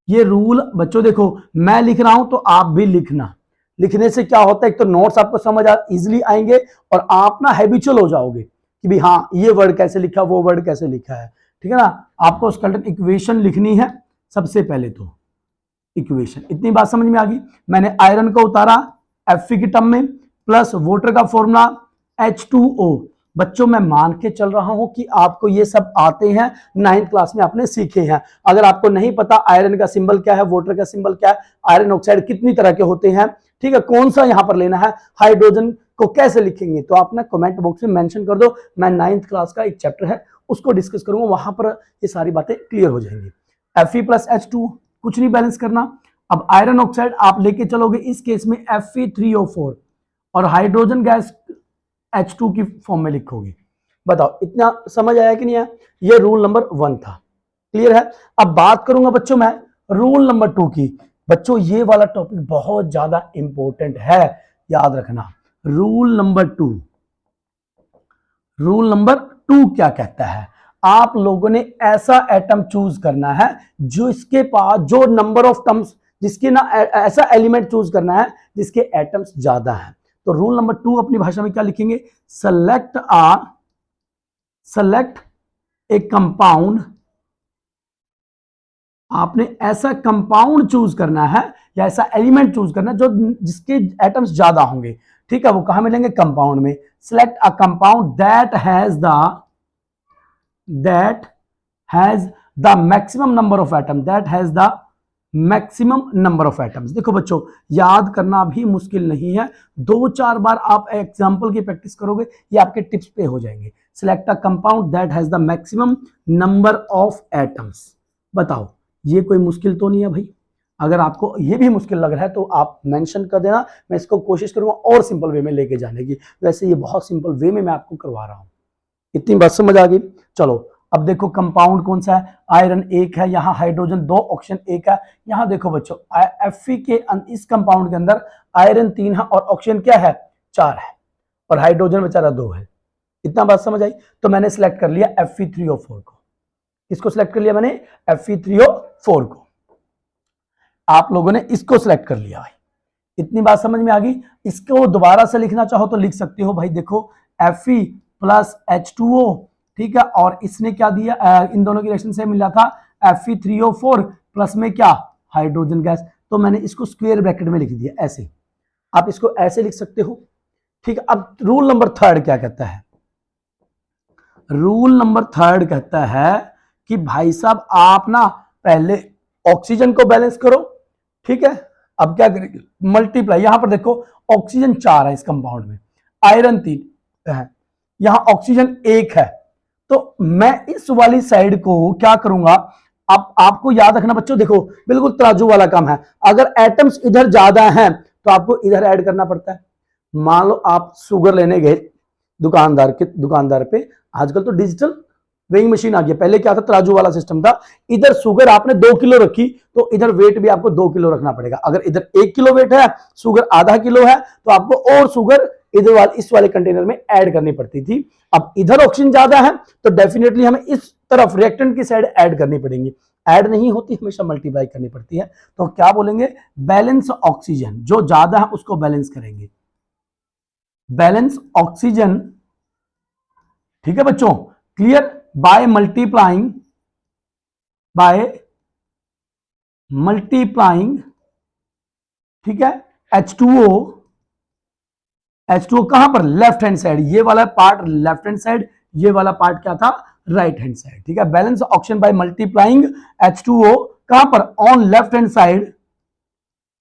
ये रूल बच्चों देखो मैं लिख रहा हूं तो आप भी लिखना। लिखने से क्या होता है, एक तो नोट्स आपको समझ इजिली आएंगे और आप ना हैबिचुअल हो जाओगे कि भी हाँ ये वर्ड कैसे लिखा, वो वर्ड कैसे लिखा है, ठीक है ना? आपको स्केलेटन इक्वेशन लिखनी है सबसे पहले। तो इक्वेशन, इतनी बात समझ में आ गई? मैंने आयरन को उतारा Fe की टर्म में, प्लस वोटर का फॉर्मूला H2O। बच्चों मैं मान के चल रहा हूं कि आपको ये सब आते हैं, 9th क्लास में आपने सीखे हैं। अगर आपको नहीं पता आयरन का सिंबल क्या है, वोटर का सिंबल क्या है, आयरन ऑक्साइड कितनी तरह के होते हैं, ठीक है, कौन सा यहां पर लेना है, हाइड्रोजन को कैसे लिखेंगे, तो आप ना कमेंट बॉक्स में मेंशन कर दो। मैं 9th क्लास का एक चैप्टर है उसको डिस्कस करूंगा, वहां पर ये सारी बातें क्लियर हो जाएंगी। Fe प्लस H2, कुछ नहीं बैलेंस करना। अब आयरन ऑक्साइड आप लेके चलोगे इस केस में Fe3O4 और हाइड्रोजन गैस H2 की फॉर्म में लिखोगे। बताओ इतना समझ आया कि नहीं आया? ये रूल नंबर 1 था, क्लियर है? अब बात करूंगा बच्चों मैं रूल नंबर 2 की। बच्चों ये वाला टॉपिक बहुत ज्यादा इंपॉर्टेंट है, याद रखना। रूल नंबर 2, रूल नंबर 2 क्या कहता है? आप लोगों ने ऐसा एटम चूज करना है जो इसके पास जो नंबर ऑफ टर्म्स, जिसके ना ऐसा एलिमेंट चूज करना है जिसके एटम्स ज्यादा हैं। तो रूल नंबर 2 अपनी भाषा में क्या लिखेंगे? सेलेक्ट ए कंपाउंड। आपने ऐसा कंपाउंड चूज करना है या ऐसा एलिमेंट चूज करना है जो जिसके एटम्स ज्यादा होंगे, ठीक है? वो कहां मिलेंगे? कंपाउंड में। Select a compound that has the maximum number of atom, that has the maximum number of atoms. देखो बच्चों याद करना भी मुश्किल नहीं है, 2-4 बार आप एग्जांपल की प्रैक्टिस करोगे ये आपके टिप्स पे हो जाएंगे। Select a compound that has the maximum number of atoms. बताओ ये कोई मुश्किल तो नहीं है भाई? अगर आपको ये भी मुश्किल लग रहा है तो आप मेंशन कर देना, मैं इसको कोशिश करूंगा और सिंपल वे में लेके जाने की। वैसे ये बहुत सिंपल वे में मैं आपको करवा रहा हूं। इतनी बात समझ आ गई? चलो अब देखो कंपाउंड कौन सा है? आयरन 1 है, यहाँ हाइड्रोजन 2, ऑक्सीजन 1 है। यहाँ देखो बच्चों Fe के इस कंपाउंड के अंदर आयरन 3 है और ऑक्सीजन क्या है? 4 है, और हाइड्रोजन बेचारा 2 है। इतना बात समझ आई? तो मैंने सिलेक्ट कर लिया Fe3O4 को। किसको सिलेक्ट कर लिया मैंने? Fe3O4 को। आप लोगों ने इसको सिलेक्ट कर लिया भाई। इतनी बात समझ में आ गई? इसको दोबारा से लिखना चाहो तो लिख सकते हो भाई। देखो Fe प्लस H2O, ठीक है, और इसने क्या दिया, इन दोनों की रिएक्शन से मिला था Fe3O4 प्लस में क्या, हाइड्रोजन गैस। तो मैंने इसको स्क्वायर ब्रैकेट में लिख दिया ऐसे, आप इसको ऐसे लिख सकते हो, ठीक है। अब रूल नंबर थर्ड क्या कहता है, रूल नंबर थर्ड कहता है कि भाई साहब आप ना पहले ऑक्सीजन को बैलेंस करो, ठीक है। अब क्या करेंगे, मल्टीप्लाई, यहां पर देखो ऑक्सीजन 4 है इस कंपाउंड में, आयरन 3 है, यहां ऑक्सीजन 1 है, तो मैं इस वाली साइड को क्या करूंगा, अब आपको याद रखना बच्चों, देखो बिल्कुल तराजू वाला काम है, अगर एटम्स इधर ज्यादा हैं तो आपको इधर ऐड करना पड़ता है। मान लो आप शुगर लेने गए दुकानदार पे, आजकल तो डिजिटल वेइंग मशीन आ गई, पहले क्या था, तराजू वाला सिस्टम था, इधर शुगर आपने 2 किलो रखी तो इधर वेट भी आपको 2 किलो रखना पड़ेगा। अगर इधर 1 किलो वेट है, शुगर आधा किलो है, तो आपको और शुगर इधर वाले इस वाले कंटेनर में ऐड करनी पड़ती थी। अब इधर ऑक्सीजन ज्यादा है तो डेफिनेटली हमें इस तरफ रिएक्टेंट की साइड ऐड करनी पड़ेगी, ऐड नहीं होती, हमेशा मल्टीप्लाई करनी पड़ती है। तो क्या बोलेंगे, बैलेंस ऑक्सीजन, जो ज्यादा है उसको बैलेंस करेंगे, बैलेंस ऑक्सीजन, ठीक है बच्चों, क्लियर, बाय मल्टीप्लाइंग, ठीक है, H2O कहां पर, लेफ्ट हैंड साइड, ये वाला पार्ट लेफ्ट हैंड साइड, ये वाला पार्ट क्या था, राइट हैंड साइड, ठीक है। Balance oxygen by multiplying H2O कहां पर, on left hand side,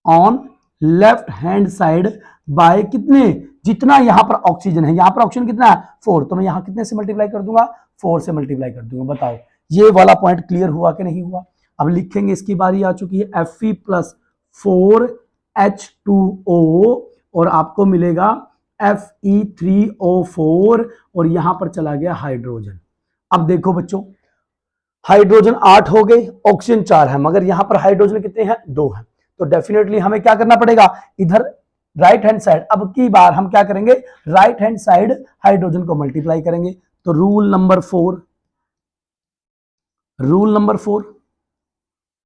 on left hand side by कितने, जितना यहां पर ऑक्सीजन है, यहां पर ऑक्सीजन कितना है 4, तो मैं यहां कितने से मल्टीप्लाई कर दूंगा, 4 से मल्टीप्लाई कर दूंगा। बताओ ये वाला पॉइंट क्लियर हुआ कि नहीं हुआ। अब लिखेंगे, इसकी बारी आ चुकी है, Fe प्लस 4H2O और आपको मिलेगा Fe3O4 और यहां पर चला गया हाइड्रोजन। अब देखो बच्चों, हाइड्रोजन 8 हो गए, ऑक्सीजन 4 है, मगर यहां पर हाइड्रोजन कितने हैं, 2 हैं, तो डेफिनेटली हमें क्या करना पड़ेगा, इधर राइट हैंड साइड, अब की बार हम क्या करेंगे, राइट हैंड साइड हाइड्रोजन को मल्टीप्लाई करेंगे। तो रूल नंबर 4,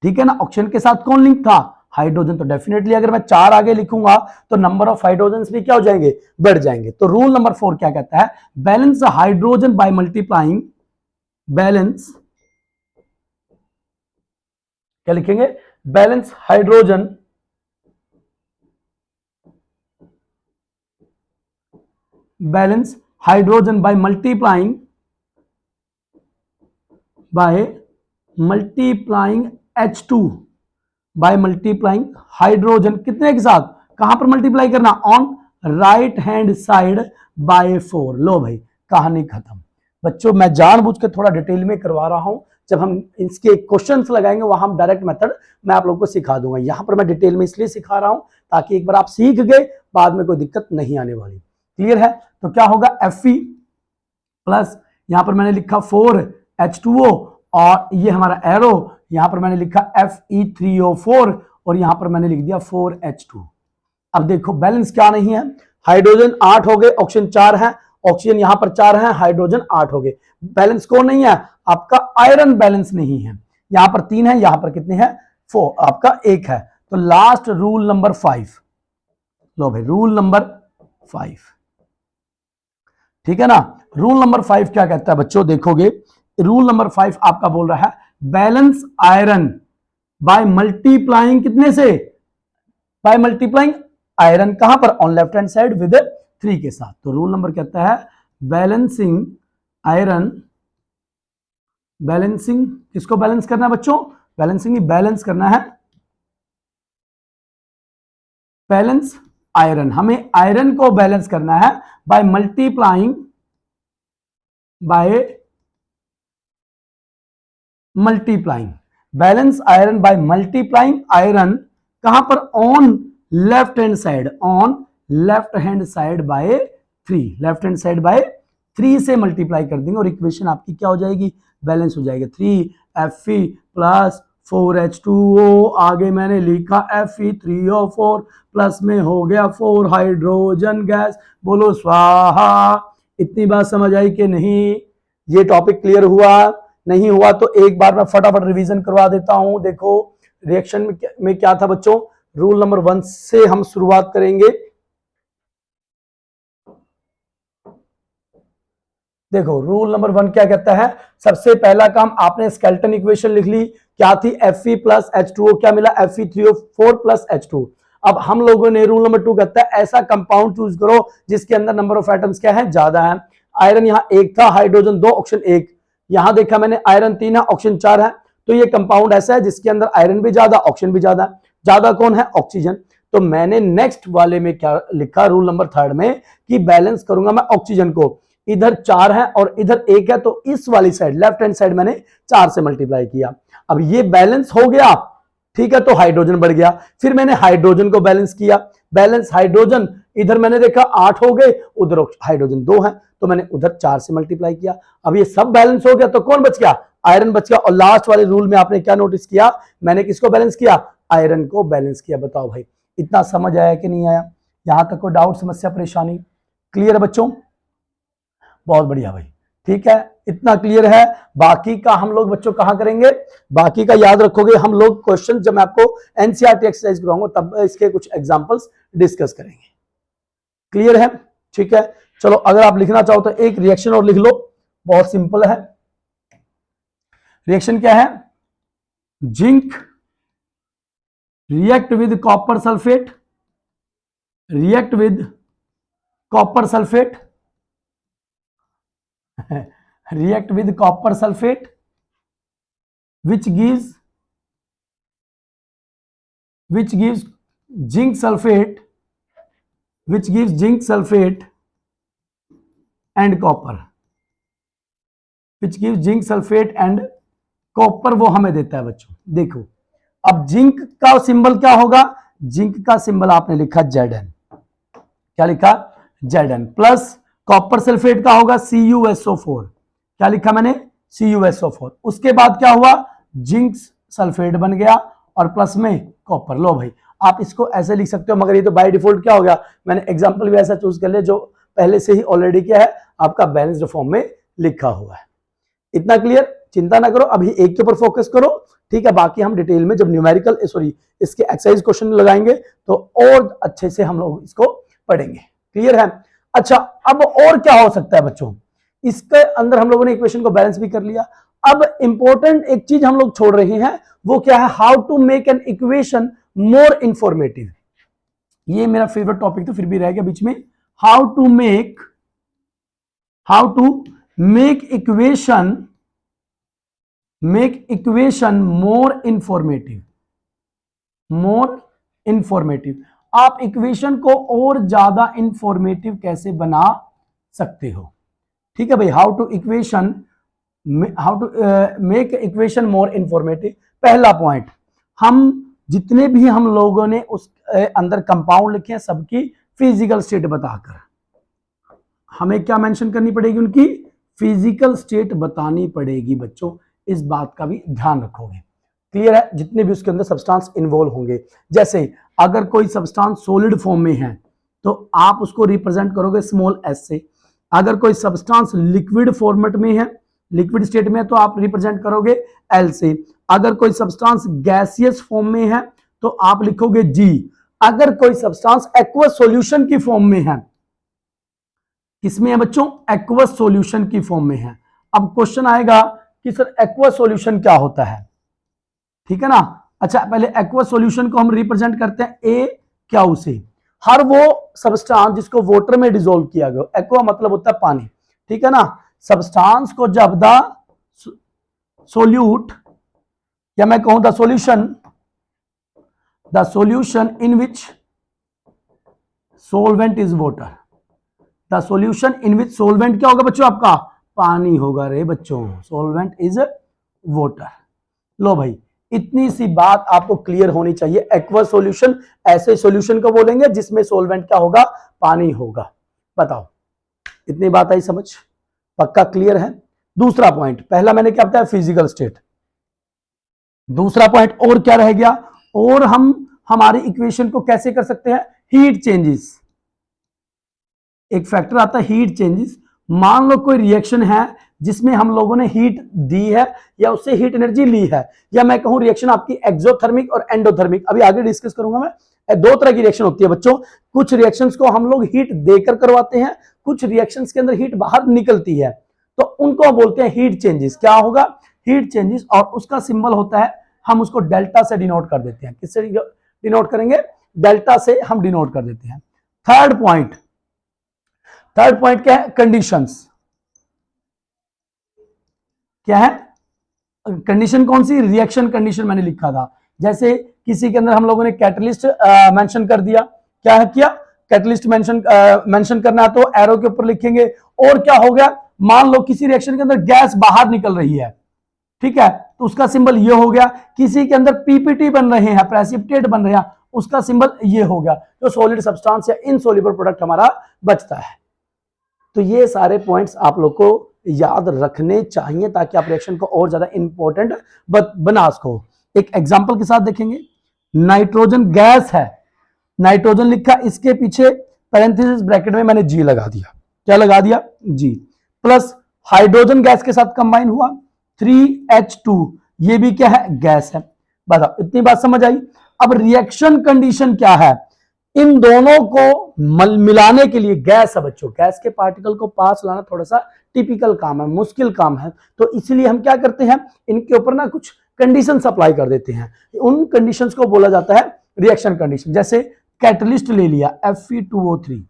ठीक है ना, ऑक्सीजन के साथ कौन लिंक था, हाइड्रोजन, तो डेफिनेटली अगर मैं 4 आगे लिखूंगा तो नंबर ऑफ हाइड्रोजन भी क्या हो जाएंगे, बढ़ जाएंगे। तो रूल नंबर 4 क्या कहता है, balance hydrogen by multiplying, balance, क्या लिखेंगे, balance hydrogen by multiplying H2 by multiplying hydrogen, कितने के साथ, कहां पर मल्टीप्लाई करना, on right hand side by 4। लो भाई कहानी खत्म। बच्चों मैं जानबूझ के थोड़ा डिटेल में करवा रहा हूं, जब हम इसके क्वेश्चंस लगाएंगे वहां हम डायरेक्ट मेथड मैं आप लोगों को सिखा दूंगा, यहां पर मैं डिटेल में इसलिए सिखा रहा हूं ताकि एक बार आप सीख गए बाद में कोई दिक्कत नहीं आने वाली। क्लियर है, तो क्या होगा, Fe प्लस, यहां पर मैंने लिखा 4H2O और ये हमारा एरो, यहां पर मैंने लिखा Fe3O4 और यहां पर मैंने लिख दिया 4H2। अब देखो बैलेंस क्या नहीं है, हाइड्रोजन 8 हो गए, ऑक्सीजन 4 है, ऑक्सीजन यहां पर 4 है, हाइड्रोजन 8 हो गए, बैलेंस कौन नहीं है, आपका आयरन बैलेंस नहीं है, यहां पर 3 है, यहां पर कितने हैं 4, आपका 1 है। तो लास्ट रूल नंबर 5, लो भाई रूल नंबर 5, ठीक है ना। रूल नंबर 5 क्या कहता है बच्चों, देखोगे रूल नंबर 5 आपका बोल रहा है बैलेंस आयरन बाय मल्टीप्लाइंग, कितने से, बाय मल्टीप्लाइंग आयरन, कहां पर, on left hand side with 3 के साथ। तो रूल नंबर कहता है बैलेंसिंग आयरन, बैलेंसिंग किसको बैलेंस करना है बच्चों, बैलेंसिंग बैलेंस करना है, बैलेंस आयरन, हमें आयरन को बैलेंस करना है by multiplying balance iron by multiplying iron, कहां पर, on left hand side, on left hand side by 3, left hand side by 3 से मल्टीप्लाई कर देंगे और इक्वेशन आपकी क्या हो जाएगी, बैलेंस हो जाएगा। 3Fe प्लस 4H2O, आगे मैंने लिखा Fe3O4 प्लस में हो गया 4 हाइड्रोजन गैस, बोलो स्वाहा। इतनी बात समझ आई कि नहीं, ये टॉपिक क्लियर हुआ, नहीं हुआ तो एक बार मैं फटाफट रिवीजन करवा देता हूं। देखो रिएक्शन में क्या था बच्चों, रूल नंबर 1 से हम शुरुआत करेंगे। देखो रूल नंबर 1 क्या कहता है, सबसे पहला काम आपने स्केलेटन इक्वेशन लिख ली, क्या थी Fe प्लस H2O, क्या मिला Fe3O4 प्लस H2। अब हम लोगों ने रूल नंबर 2 कहता है ऐसा कंपाउंड चूज करो जिसके अंदर नंबर ऑफ एटम्स क्या है, ज्यादा है। आयरन यहाँ 1 था, हाइड्रोजन 2, ऑप्शन 1। यहां देखा मैंने आयरन 3 है, ऑप्शन 4 है। तो ये कंपाउंड ऐसा है जिसके अंदर आयरन भी ज्यादा, ऑक्सीजन भी ज्यादा। ज्यादा कौन है, ऑक्सीजन। तो मैंने नेक्स्ट वाले में क्या लिखा, रूल नंबर 3 में, कि बैलेंस करूंगा मैं ऑक्सीजन को। इधर 4 है और इधर 1 है, तो इस वाली साइड लेफ्ट हैंड साइड मैंने 4 से मल्टीप्लाई किया। अब ये बैलेंस हो गया, ठीक है, तो हाइड्रोजन बढ़ गया। फिर मैंने हाइड्रोजन को बैलेंस किया, बैलेंस हाइड्रोजन, इधर मैंने देखा 8 हो गए, उधर हाइड्रोजन 2 है, तो मैंने उधर 4 से मल्टीप्लाई किया। अब ये सब बैलेंस हो गया, तो कौन बच गया, आयरन बच गया। और लास्ट वाले रूल में आपने क्या नोटिस किया, मैंने किसको बैलेंस किया, आयरन को बैलेंस किया। बताओ भाई इतना समझ आया कि नहीं आया, यहां तक कोई डाउट, समस्या, परेशानी? क्लियर है बच्चों? बहुत बढ़िया भाई, ठीक है, इतना क्लियर है। बाकी का हम लोग बच्चों कहां करेंगे, बाकी का याद रखोगे हम लोग क्वेश्चन जब मैं आपको एनसीईआरटी एक्सरसाइज कराऊंगा तब इसके कुछ एग्जांपल्स डिस्कस करेंगे। क्लियर है? ठीक है, चलो अगर आप लिखना चाहो तो एक रिएक्शन और लिख लो, बहुत सिंपल है। रिएक्शन क्या है, zinc react with copper sulphate, react with copper sulphate, react with copper sulfate which gives zinc sulfate, which gives zinc sulfate and copper, which gives zinc sulfate and copper, वो हमें देता है बच्चों। देखो अब जिंक का सिंबल क्या होगा, जिंक का सिंबल आपने लिखा Zn, क्या लिखा, Zn, प्लस कॉपर सल्फेट का होगा CuSO4, क्या लिखा मैंने, CuSO4। उसके बाद क्या हुआ, जिंक सल्फेट बन गया और प्लस में कॉपर। लो भाई आप इसको ऐसे लिख सकते हो, मगर ये तो बाय डिफॉल्ट क्या हो गया, मैंने एग्जांपल भी ऐसा चूज कर लिया जो पहले से ही ऑलरेडी क्या है, आपका बैलेंस्ड फॉर्म में लिखा हुआ है। इतना क्लियर, चिंता ना करो, अभी एक के ऊपर फोकस करो, ठीक है। बाकी हम डिटेल में जब न्यूमेरिकल इसके एक्सरसाइज क्वेश्चन लगाएंगे तो और अच्छे से हम लोग इसको पढ़ेंगे। क्लियर है? अच्छा, अब और क्या हो सकता है बच्चों, इसके अंदर हम लोगों ने इक्वेशन को बैलेंस भी कर लिया। अब इंपॉर्टेंट एक चीज हम लोग छोड़ रहे हैं, वो क्या है, how to make an equation more informative. ये मेरा फेवरेट टॉपिक तो फिर भी रह गया बीच में। How to make equation more informative. आप इक्वेशन को और ज्यादा इंफॉर्मेटिव कैसे बना सकते हो, ठीक है भाई। How to make equation more informative. पहला पॉइंट, हम जितने भी हम लोगों ने उस अंदर कंपाउंड लिखे हैं सबकी फिजिकल स्टेट बताकर, हमें क्या मेंशन करनी पड़ेगी, उनकी फिजिकल स्टेट बतानी पड़ेगी बच्चों। इस बात का भी ध्यान रखोगे। क्लियर है? जितने भी उसके अंदर सब्सटेंस इन्वॉल्व होंगे, जैसे अगर कोई सब्सटेंस सॉलिड फॉर्म में है तो आप उसको रिप्रेजेंट करोगे स्मॉल एस से। अगर कोई सब्सटेंस लिक्विड फॉर्मेट में है, लिक्विड स्टेट में है, तो आप रिप्रेजेंट करोगे एल से। अगर कोई सब्सटेंस गैसियस फॉर्म में है तो आप लिखोगे जी। अगर कोई सब्सटेंस एक्वस सॉल्यूशन की फॉर्म में है, किसमें है बच्चों, एक्वस सॉल्यूशन की फॉर्म में है। अब क्वेश्चन आएगा कि सर एक्वस सॉल्यूशन क्या होता है, ठीक है ना। अच्छा, पहले एक्वस सॉल्यूशन को हम रिप्रेजेंट करते हैं ए क्यू से। हर वो सब्सटेंस जिसको वाटर में डिसॉल्व किया गया, एक्वा मतलब होता है पानी, ठीक है ना। सब्सटेंस को जब द सोल्यूट, या मैं कहूं the solution in which solvent is water, the solution in which solvent क्या होगा बच्चों, आपका पानी होगा रे बच्चों, सोलवेंट इज वाटर। लो भाई इतनी सी बात आपको क्लियर होनी चाहिए। एक्वस सॉल्यूशन ऐसे सॉल्यूशन को बोलेंगे जिसमें सोलवेंट क्या होगा, पानी होगा। बताओ, इतनी बात आई समझ, पक्का क्लियर है? दूसरा पॉइंट, पहला मैंने क्या बताया, फिजिकल स्टेट। दूसरा पॉइंट और क्या रह गया, और हम हमारी इक्वेशन को कैसे कर सकते हैं, हीट चेंजेस। एक फैक्टर आता है हीट चेंजेस। मान लो कोई रिएक्शन है जिसमें हम लोगों ने हीट दी है या उससे हीट एनर्जी ली है, या मैं कहूं रिएक्शन आपकी एक्सोथर्मिक और एंडोथर्मिक, अभी आगे डिस्कस करूंगा मैं। दो तरह की रिएक्शन होती है बच्चों। कुछ रिएक्शंस को हम लोग हीट देकर करवाते हैं, कुछ रिएक्शंस के अंदर हीट बाहर निकलती है। तो उनको बोलते हैं हीट चेंजेस। क्या होगा? हीट चेंजेस, और उसका सिंबल होता है, हम उसको डेल्टा से डिनोट कर देते हैं। किससे डिनोट करेंगे? डेल्टा से हम डिनोट कर देते हैं। थर्ड पॉइंट क्या है? कंडीशंस। क्या है कंडीशन? कौन सी? रिएक्शन कंडीशन मैंने लिखा था। जैसे किसी के अंदर हम लोगों ने कैटलिस्ट मेंशन कर दिया। क्या है किया? कैटलिस्ट मेंशन करना है तो एरो के ऊपर लिखेंगे। और क्या हो गया? मान लो किसी रिएक्शन के अंदर गैस बाहर निकल रही है, ठीक है, तो उसका सिंबल ये हो गया। किसी के अंदर पीपीटी बन रहे हैं, प्रेसिपिटेट बन रहे हैं, उसका सिंबल ये हो गया। जो सॉलिड सब्सटेंस या इनसॉल्युबल प्रोडक्ट हमारा बचता है। तो ये सारे पॉइंट्स आप लोग को याद रखने चाहिए ताकि आप रिएक्शन को और ज्यादा इंपॉर्टेंट बना सको। एक एग्जांपल के साथ देखेंगे। नाइट्रोजन गैस है, नाइट्रोजन लिखा, इसके पीछे पैरेंथेसिस ब्रैकेट में मैंने जी लगा दिया। क्या लगा दिया? जी। प्लस हाइड्रोजन गैस के साथ कंबाइन हुआ 3H2, ये भी क्या है? गैस है। बताओ, इतनी बात समझ आई? अब रिएक्शन कंडीशन क्या है? इन दोनों को मिलाने के लिए, गैस है बच्चों, गैस के पार्टिकल को पास लाना थोड़ा सा टिपिकल काम है, मुश्किल काम है। तो इसलिए हम क्या करते हैं, इनके ऊपर ना कुछ कंडीशन अप्लाई कर देते हैं। उन कंडीशंस को बोला जाता है रिएक्शन कंडीशन। जैसे कैटलिस्ट ले लिया Fe2O3।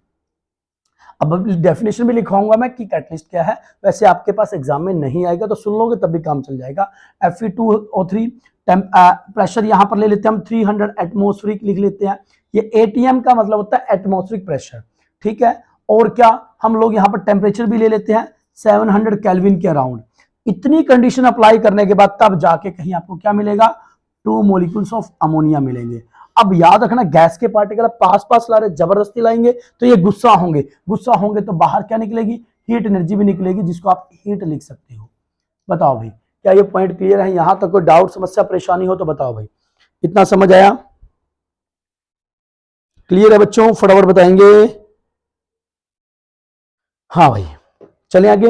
अब डेफिनेशन भी लिखाऊंगा मैं कि कैटलिस्ट क्या है। वैसे आपके पास एग्जाम में नहीं आएगा तो सुन लोगे तब भी काम चल जाएगा। Fe2O3 प्रेशर यहां पर ले लेते हैं हम 300 एटमोस्फेरिक लिख लेते हैं। ये ATM का मतलब होता है एटमोस्फेरिक प्रेशर, ठीक है। और क्या हम लोग यहाँ पर टेम्परेचर भी ले लेते हैं 700 केल्विन के अराउंड। इतनी कंडीशन अप्लाई करने के बाद तब जाके कहीं आपको क्या मिलेगा? 2 मॉलिक्यूल्स ऑफ अमोनिया मिलेंगे। अब याद रखना, गैस के पार्टिकल पास पास ला रहे, जबरदस्ती लाएंगे तो ये गुस्सा होंगे तो बाहर क्या निकलेगी? हीट एनर्जी भी निकलेगी, जिसको आप हीट लिख सकते हो। बताओ भाई, क्या ये पॉइंट क्लियर है? यहां तक कोई डाउट, समस्या, परेशानी हो तो बताओ भाई। इतना समझ आया? क्लियर है बच्चों? फटाफट बताएंगे। हाँ भाई, चलें आगे।